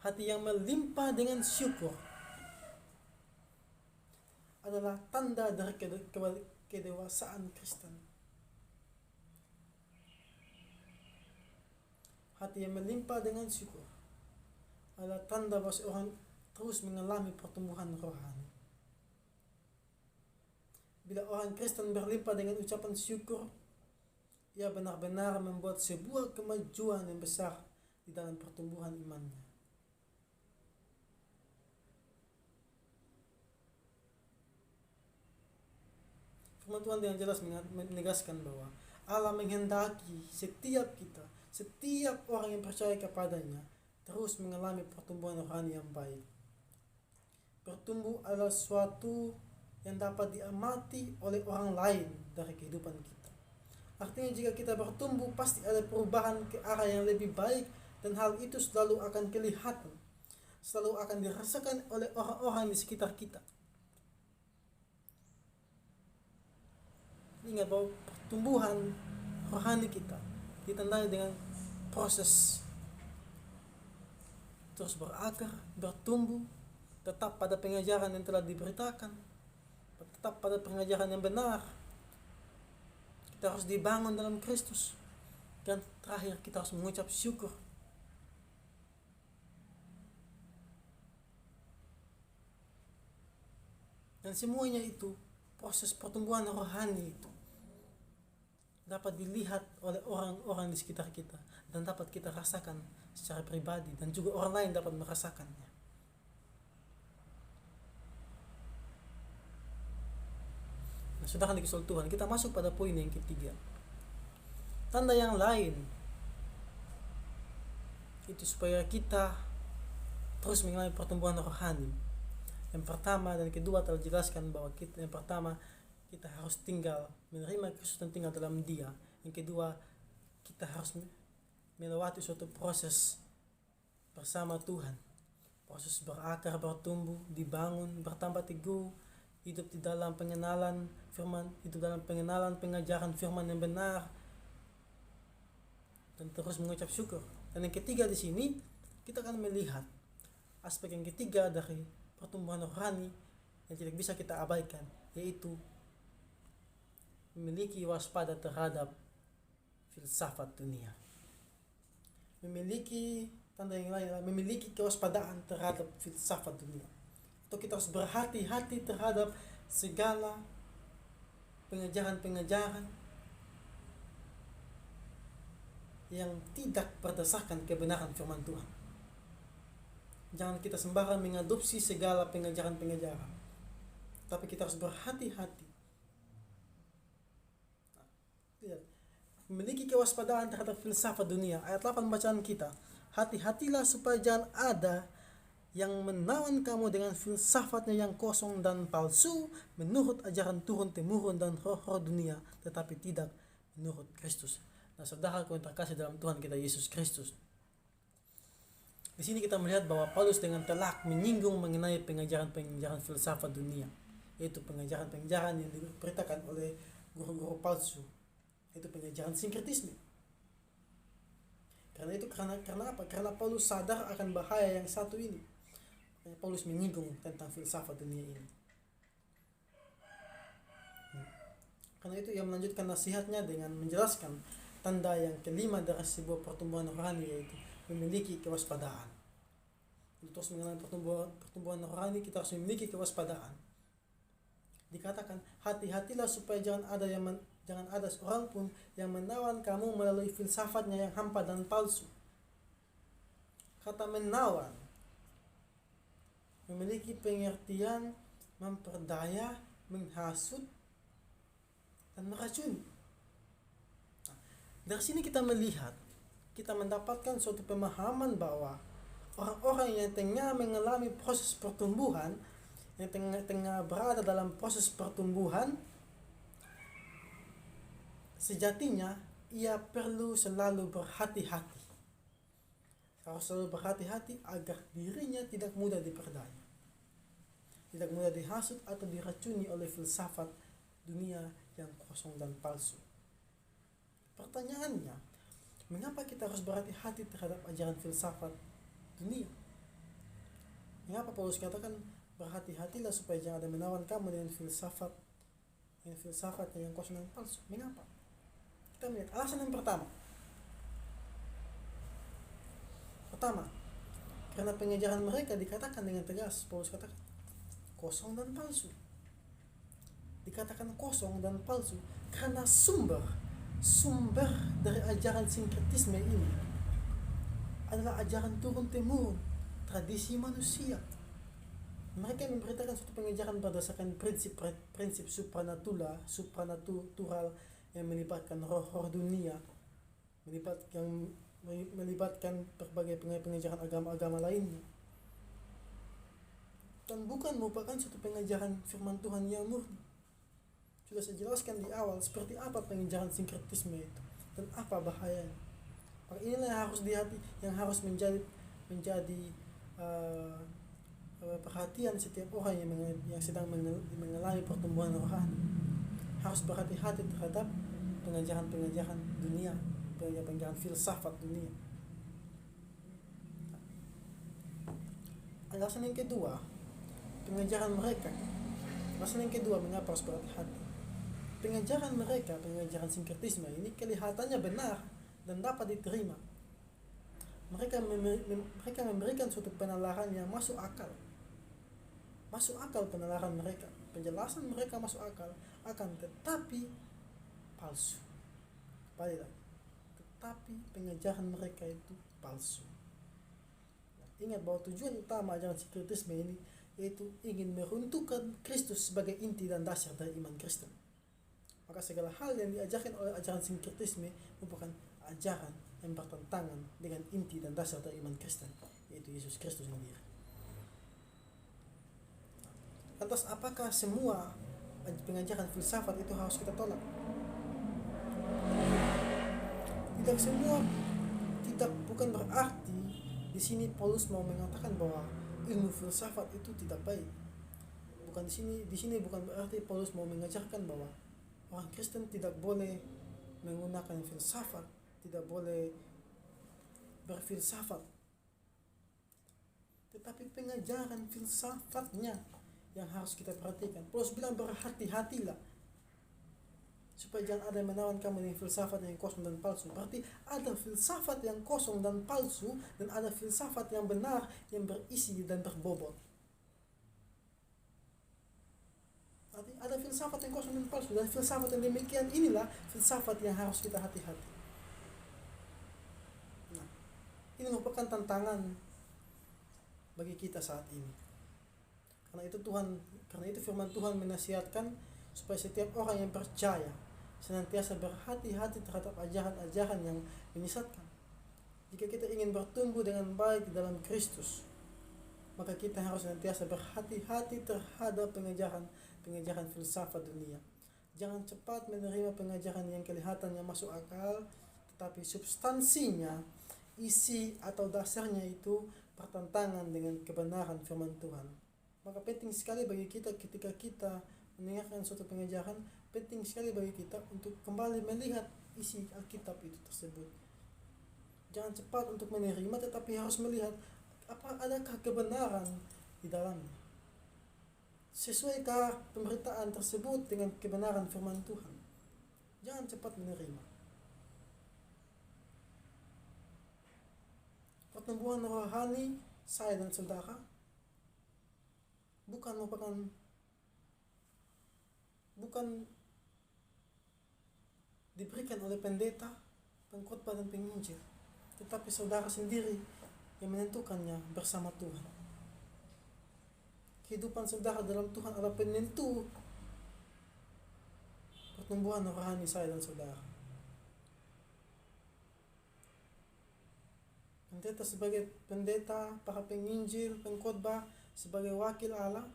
Hati yang melimpah dengan syukur adalah tanda dari kedewasaan Kristen. Hati yang melimpah dengan syukur adalah tanda bahwa seorang terus mengalami pertumbuhan rohani. Bila orang Kristen berlimpah dengan ucapan syukur, ia benar-benar membuat sebuah kemajuan yang besar di dalam pertumbuhan imannya. Firman Tuhan dengan jelas menegaskan bahwa Allah menghendaki setiap kita, setiap orang yang percaya kepadanya terus mengalami pertumbuhan rohani yang baik. Bertumbuh adalah suatu yang dapat diamati oleh orang lain dari kehidupan kita. Artinya jika kita bertumbuh, pasti ada perubahan ke arah yang lebih baik, dan hal itu selalu akan kelihatan, selalu akan dirasakan oleh orang-orang di sekitar kita. Ingat bahwa pertumbuhan rohani kita ditandai dengan proses terus berakar, bertumbuh, tetap pada pengajaran yang telah diberitakan, tetap pada pengajaran yang benar. Kita harus dibangun dalam Kristus. Dan terakhir, kita harus mengucap syukur. Dan semuanya itu, proses pertumbuhan rohani itu dapat dilihat oleh orang-orang di sekitar kita, dan dapat kita rasakan secara pribadi, dan juga orang lain dapat merasakannya. Sudah dikasih Tuhan, kita masuk pada poin yang ketiga. Tanda yang lain itu supaya kita terus mengalami pertumbuhan rohani. Yang pertama dan kedua telah jelaskan bahwa yang pertama kita harus tinggal menerima Kristus dan tinggal dalam Dia. Yang kedua, kita harus melewati suatu proses bersama Tuhan. Proses berakar, bertumbuh, dibangun, bertambah teguh, hidup di dalam pengenalan firman, hidup dalam pengenalan pengajaran firman yang benar, dan terus mengucap syukur. Dan yang ketiga di sini kita akan melihat aspek yang ketiga dari pertumbuhan rohani yang tidak bisa kita abaikan, yaitu memiliki waspada terhadap filsafat dunia. Memiliki tanda yang lain adalah memiliki kewaspadaan terhadap filsafat dunia. Atau kita harus berhati-hati terhadap segala pengajaran-pengajaran yang tidak berdasarkan kebenaran firman Tuhan. Jangan kita sembarang mengadopsi segala pengajaran-pengajaran, tapi kita harus berhati-hati. Memiliki kewaspadaan terhadap filsafat dunia. Ayat 8 bacaan kita, hati-hatilah supaya jangan ada yang menawan kamu dengan filsafatnya yang kosong dan palsu menurut ajaran turun-temurun dan roh-roh dunia, tetapi tidak menurut Kristus. Nah, saudaraku yang terkasih dalam Tuhan kita Yesus Kristus, di sini kita melihat bahwa Paulus dengan telak menyinggung mengenai pengajaran-pengajaran filsafat dunia, yaitu pengajaran-pengajaran yang diberitakan oleh guru-guru palsu, yaitu pengajaran sinkretisme. Karena itu karena apa? Karena Paulus sadar akan bahaya yang satu ini. Paulus menyinggung tentang filsafat dunia ini. Karena itu ia melanjutkan nasihatnya dengan menjelaskan tanda yang kelima dari sebuah pertumbuhan rohani, yaitu memiliki kewaspadaan. Untuk terus mengenai pertumbuhan rohani, kita harus memiliki kewaspadaan. Dikatakan, hati-hatilah supaya jangan ada seorang pun yang menawan kamu melalui filsafatnya yang hampa dan palsu. Kata menawan memiliki pengertian memperdaya, menghasut, dan meracuni. Dari sini kita mendapatkan suatu pemahaman bahwa orang-orang yang tengah mengalami proses pertumbuhan, yang tengah berada dalam proses pertumbuhan, sejatinya ia perlu selalu berhati-hati. Harus selalu berhati-hati agar dirinya tidak mudah diperdaya, tidak mudah dihasut atau diracuni oleh filsafat dunia yang kosong dan palsu. Pertanyaannya, mengapa kita harus berhati-hati terhadap ajaran filsafat dunia? Mengapa Paulus katakan berhati-hatilah supaya jangan ada menawan kamu dengan filsafat yang kosong dan palsu? Mengapa? Kita melihat alasan yang pertama, karena pengajaran mereka dikatakan dengan tegas, Paulus katakan kosong dan palsu. Dikatakan kosong dan palsu karena sumber dari ajaran sinkretisme ini adalah ajaran turun-temurun, tradisi manusia. Mereka memberitakan suatu pengajaran berdasarkan prinsip supranatural yang melibatkan roh-roh dunia, melibatkan berbagai pengajaran agama-agama lainnya, dan bukan merupakan suatu pengajaran firman Tuhan yang murni. Sudah saya jelaskan di awal seperti apa pengajaran sinkretisme itu dan apa bahayanya. Maka inilah yang harus menjadi perhatian setiap orang yang sedang mengalami pertumbuhan rohani. Harus berhati-hati terhadap pengajaran dunia, pengajaran filsafat dunia. Alasan yang kedua, mengapa harus berhati-hati? Pengajaran mereka, pengajaran sinkretisme ini kelihatannya benar dan dapat diterima. Mereka memberikan suatu penalaran yang masuk akal. Penalaran mereka, penjelasan mereka masuk akal, akan tetapi palsu. Tetapi pengajaran mereka itu palsu. Ingat bahwa tujuan utama ajaran sinkretisme ini yaitu ingin meruntuhkan Kristus sebagai inti dan dasar dari iman Kristen. Maka segala hal yang diajarkan oleh ajaran sinkretisme merupakan ajaran yang bertentangan dengan inti dan dasar dari iman Kristen, yaitu Yesus Kristus sendiri. Lantas apakah semua pengajaran filsafat itu harus kita tolak? Bukan berarti di sini Paulus mau mengatakan bahwa ilmu filsafat itu tidak baik. Di sini bukan berarti Paulus mau mengajarkan bahwa orang Kristen tidak boleh menggunakan filsafat, tidak boleh berfilsafat. Tetapi pengajaran filsafatnya yang harus kita perhatikan. Paulus bilang berhati-hatilah supaya jangan ada yang menawan kamu dengan filsafat yang kosong dan palsu. Berarti ada filsafat yang kosong dan palsu dan ada filsafat yang benar yang berisi dan berbobot. Berarti ada filsafat yang kosong dan palsu, dan filsafat yang demikian inilah filsafat yang harus kita hati-hati. Nah, ini merupakan tantangan bagi kita saat ini. Karena itu firman Tuhan menasihatkan supaya setiap orang yang percaya senantiasa berhati-hati terhadap ajaran-ajaran yang menyesatkan. Jika kita ingin bertumbuh dengan baik dalam Kristus, maka kita harus senantiasa berhati-hati terhadap pengajaran filsafat dunia. Jangan cepat menerima pengajaran yang kelihatannya masuk akal, tetapi substansinya, isi atau dasarnya itu bertentangan dengan kebenaran firman Tuhan. Maka penting sekali bagi kita ketika kita mendengarkan suatu pengajaran, penting sekali bagi kita untuk kembali melihat isi Alkitab itu tersebut. Jangan cepat untuk menerima, tetapi harus melihat adakah kebenaran di dalamnya. Sesuaikah pemberitaan tersebut dengan kebenaran firman Tuhan? Jangan cepat menerima. Pertumbuhan rohani saya dan saudara bukan diberikan oleh pendeta, pengkhotbah dan penginjil, tetapi saudara sendiri yang menentukannya bersama Tuhan. Kehidupan saudara dalam Tuhan adalah penentu pertumbuhan rohani saya dan saudara. Pendeta sebagai pendeta, para penginjil, pengkhotbah sebagai wakil Allah,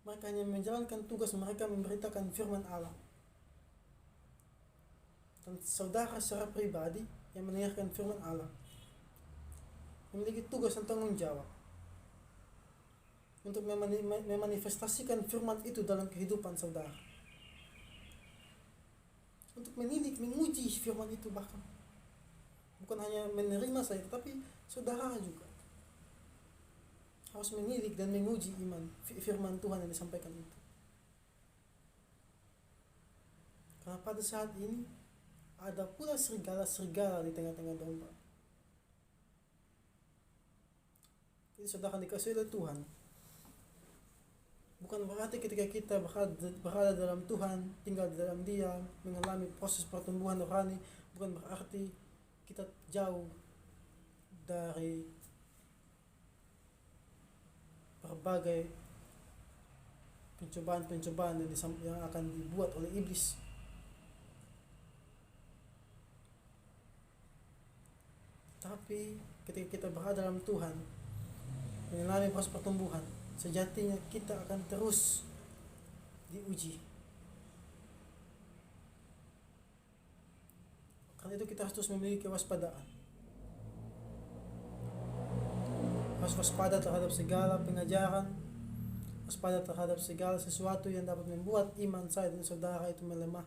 mereka hanya menjalankan tugas mereka memberitakan firman Allah. Dan saudara secara pribadi yang mendengarkan firman Allah memiliki tugas dan tanggung jawab untuk memanifestasikan firman itu dalam kehidupan saudara. Untuk menilik, menguji firman itu bahkan. Bukan hanya menerima saja, tetapi saudara juga harus menilik dan menguji iman firman Tuhan yang disampaikan itu. Karena pada saat ini ada pula serigala-serigala di tengah-tengah domba. Jadi saudara dikasihi oleh Tuhan, bukan berarti ketika kita berada dalam Tuhan, tinggal di dalam Dia, mengalami proses pertumbuhan rohani, bukan berarti kita jauh dari berbagai pencobaan-pencobaan yang akan dibuat oleh iblis. Tapi ketika kita berada dalam Tuhan, mengalami proses pertumbuhan, sejatinya kita akan terus diuji. Karena itu kita harus terus memiliki kewaspadaan. Harus waspada terhadap segala pengajaran, waspada terhadap segala sesuatu yang dapat membuat iman saya dan saudara itu melemah.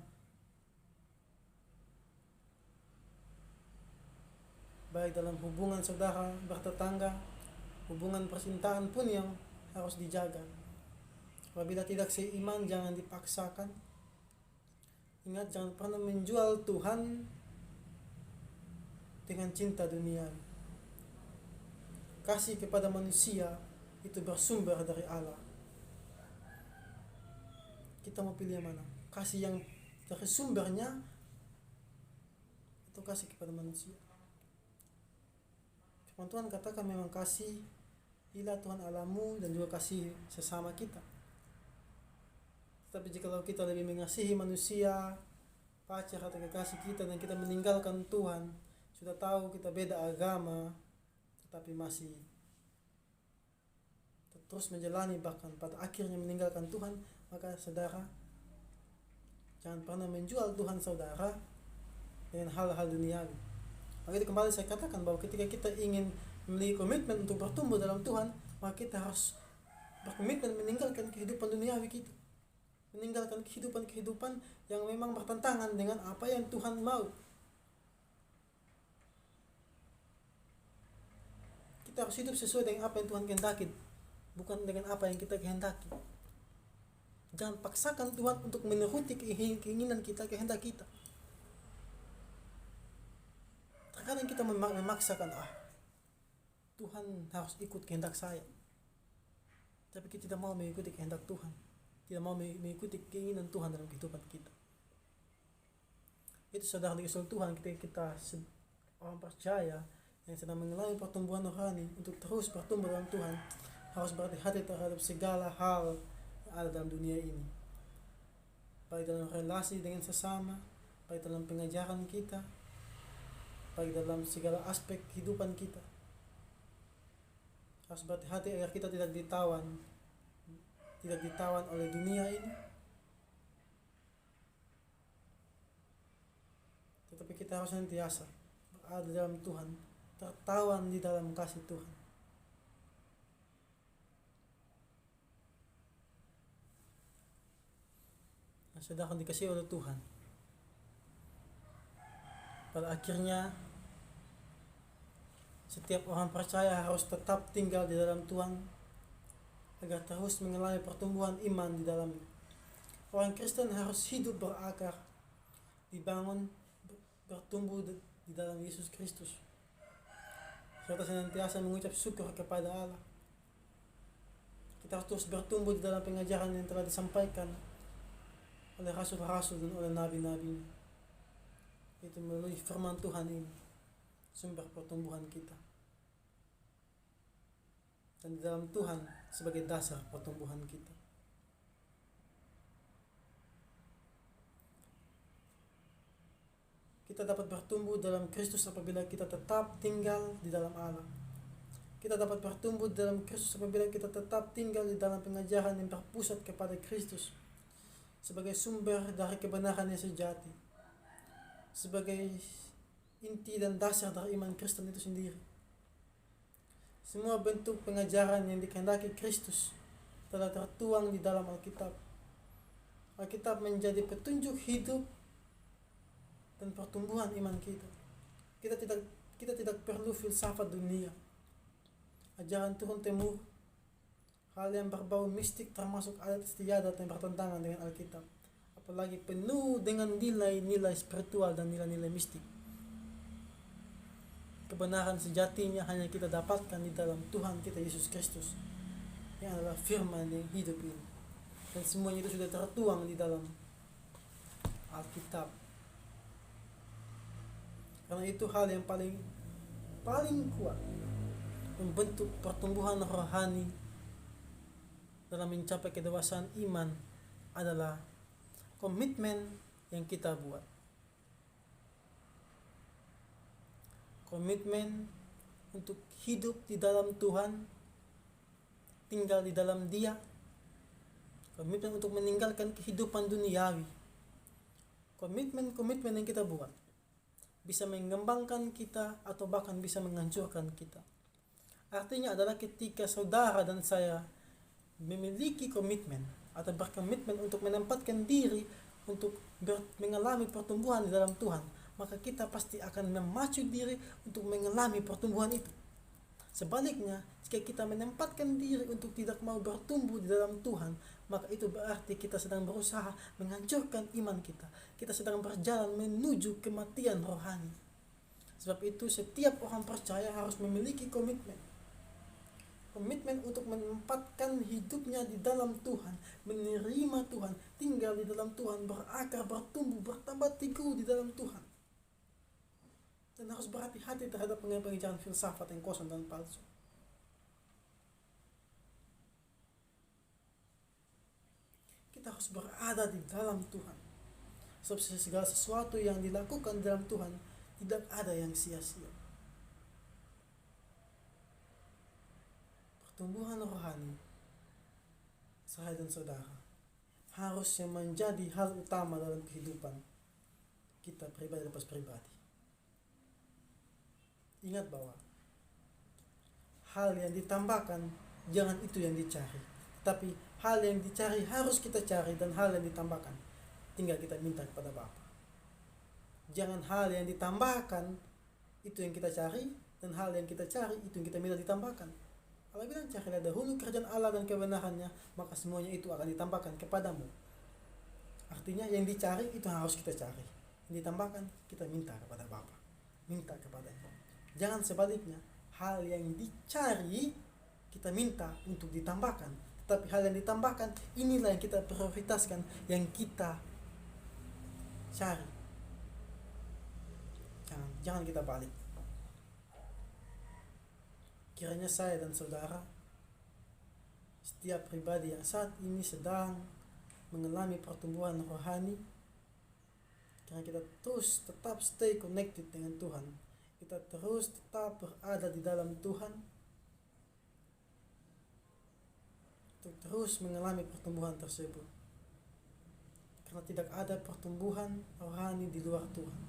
Baik dalam hubungan saudara bertetangga, hubungan percintaan pun yang harus dijaga. Apabila tidak seiman, jangan dipaksakan. Ingat, jangan pernah menjual Tuhan dengan cinta dunia. Kasih kepada manusia itu bersumber dari Allah. Kita mau pilih yang mana? Kasih yang dari sumbernya atau kasih kepada manusia? Firman Tuhan katakan memang kasih ilah Tuhan Allahmu dan juga kasih sesama kita. Tapi jika kita lebih mengasihi manusia, pacar atau kekasih kita, dan kita meninggalkan Tuhan, sudah tahu kita beda agama, tetapi masih terus menjalani, bahkan pada akhirnya meninggalkan Tuhan, maka saudara jangan pernah menjual Tuhan saudara dengan hal-hal duniawi. Maka itu kembali saya katakan bahwa ketika kita ingin memiliki komitmen untuk bertumbuh dalam Tuhan, maka kita harus berkomitmen meninggalkan kehidupan duniawi kita, meninggalkan kehidupan yang memang bertentangan dengan apa yang Tuhan mau. Kita harus hidup sesuai dengan apa yang Tuhan kehendaki, bukan dengan apa yang kita kehendaki. Jangan paksakan Tuhan untuk menuruti keinginan kita, kehendak kita. Terkadang kita memaksakan, Tuhan harus ikut kehendak saya, tapi kita tidak mau mengikuti kehendak Tuhan, tidak mau mengikuti keinginan Tuhan dalam kehidupan kita. Itu saudara dikasihi Tuhan, ketika kita orang percaya yang sedang mengalami pertumbuhan rohani, untuk terus bertumbuh dalam Tuhan, harus berhati-hati terhadap segala hal yang ada dalam dunia ini, baik dalam relasi dengan sesama, baik dalam pengajaran kita, baik dalam segala aspek kehidupan kita. Harus berhati-hati agar kita tidak ditawan oleh dunia ini, tetapi kita harus senantiasa berada dalam Tuhan, tertawan di dalam kasih Tuhan. Sedangkan dikasihi oleh Tuhan, pada akhirnya setiap orang percaya harus tetap tinggal di dalam Tuhan agar terus mengalami pertumbuhan iman di dalamnya. Orang Kristen harus hidup berakar, dibangun, bertumbuh di dalam Yesus Kristus, serta senantiasa mengucap syukur kepada Allah. Kita harus terus bertumbuh di dalam pengajaran yang telah disampaikan oleh rasul-rasul dan oleh nabi-nabi. Itu melalui firman Tuhan ini sumber pertumbuhan kita, dan di dalam Tuhan sebagai dasar pertumbuhan kita. Kita dapat bertumbuh dalam Kristus apabila kita tetap tinggal di dalam Allah. Kita dapat bertumbuh dalam Kristus apabila kita tetap tinggal di dalam pengajaran yang berpusat kepada Kristus sebagai sumber dari kebenaran yang sejati, sebagai inti dan dasar dari iman Kristen itu sendiri. Semua bentuk pengajaran yang dikehendaki Kristus telah tertuang di dalam Alkitab. Alkitab menjadi petunjuk hidup dan pertumbuhan iman kita. Kita tidak perlu filsafat dunia, ajaran turun temur, hal yang berbau mistik termasuk adat istiadat yang bertentangan dengan Alkitab, apalagi penuh dengan nilai-nilai spiritual dan nilai-nilai mistik. Kebenaran sejatinya hanya kita dapatkan di dalam Tuhan kita Yesus Kristus, yang adalah firman yang hidup ini, dan semuanya itu sudah tertuang di dalam Alkitab. Karena itu hal yang paling kuat membentuk pertumbuhan rohani dalam mencapai kedewasaan iman adalah komitmen yang kita buat. Komitmen untuk hidup di dalam Tuhan, tinggal di dalam Dia. Komitmen untuk meninggalkan kehidupan duniawi. Komitmen yang kita buat bisa mengembangkan kita atau bahkan bisa menghancurkan kita. Artinya adalah ketika saudara dan saya memiliki komitmen atau berkomitmen untuk menempatkan diri untuk mengalami pertumbuhan di dalam Tuhan, maka kita pasti akan memacu diri untuk mengalami pertumbuhan itu. Sebaliknya, jika kita menempatkan diri untuk tidak mau bertumbuh di dalam Tuhan, maka itu berarti kita sedang berusaha menghancurkan iman kita. Kita sedang berjalan menuju kematian rohani. Sebab itu setiap orang percaya harus memiliki komitmen. Komitmen untuk menempatkan hidupnya di dalam Tuhan, menerima Tuhan, tinggal di dalam Tuhan, berakar, bertumbuh, bertambah teguh di dalam Tuhan. Dan harus berhati-hati terhadap pengajaran filsafat yang kosong dan palsu. Kita harus berada di dalam Tuhan. Sebab segala sesuatu yang dilakukan dalam Tuhan tidak ada yang sia-sia. Pertumbuhan rohani, saya dan saudara, harus yang menjadi hal utama dalam kehidupan kita pribadi lepas pribadi. Ingat bahwa hal yang ditambahkan jangan itu yang dicari, tapi hal yang dicari harus kita cari, dan hal yang ditambahkan tinggal kita minta kepada Bapa. Jangan hal yang ditambahkan itu yang kita cari, dan hal yang kita cari itu yang kita minta ditambahkan. Allah bilang, carilah dahulu kerajaan Allah dan kebenarannya, maka semuanya itu akan ditambahkan kepadamu. Artinya yang dicari itu harus kita cari, yang ditambahkan kita minta kepada Bapa, minta kepadanya. Jangan sebaliknya, hal yang dicari kita minta untuk ditambahkan, tetapi hal yang ditambahkan inilah yang kita prioritaskan, yang kita cari. Jangan kita balik. Kiranya saya dan saudara, setiap pribadi yang saat ini sedang mengalami pertumbuhan rohani, kiranya kita terus tetap stay connected dengan Tuhan, kita terus tetap berada di dalam Tuhan, untuk terus mengalami pertumbuhan tersebut. Karena tidak ada pertumbuhan rohani di luar Tuhan.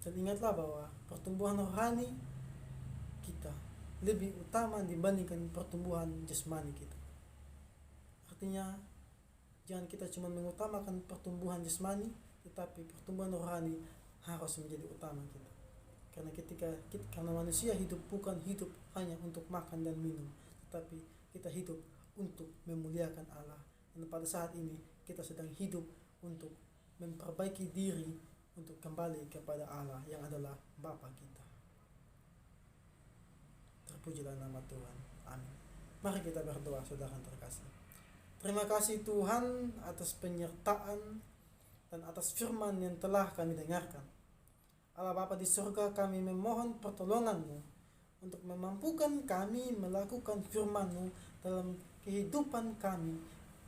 Dan ingatlah bahwa pertumbuhan rohani kita lebih utama dibandingkan pertumbuhan jasmani kita. Artinya jangan kita cuma mengutamakan pertumbuhan jasmani, tetapi pertumbuhan rohani harus menjadi utama kita. Karena manusia hidup bukan hidup hanya untuk makan dan minum, tetapi kita hidup untuk memuliakan Allah. Dan pada saat ini kita sedang hidup untuk memperbaiki diri, untuk kembali kepada Allah yang adalah Bapa kita. Terpujilah nama Tuhan. Amin. Mari kita berdoa, saudara terkasih. Terima kasih Tuhan atas penyertaan dan atas firman yang telah kami dengarkan. Allah Bapa di surga, kami memohon pertolongan-Mu untuk memampukan kami melakukan firman-Mu dalam kehidupan kami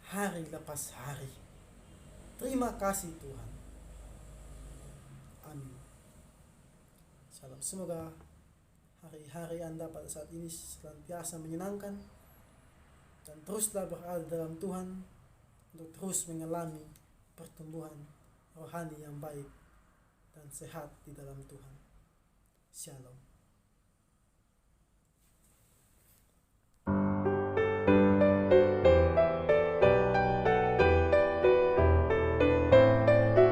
hari lepas hari. Terima kasih Tuhan. Amin. Salam. Semoga hari-hari Anda pada saat ini senantiasa menyenangkan dan teruslah berada dalam Tuhan untuk terus mengalami pertumbuhan rohani yang baik dan sehat di dalam Tuhan. Shalom.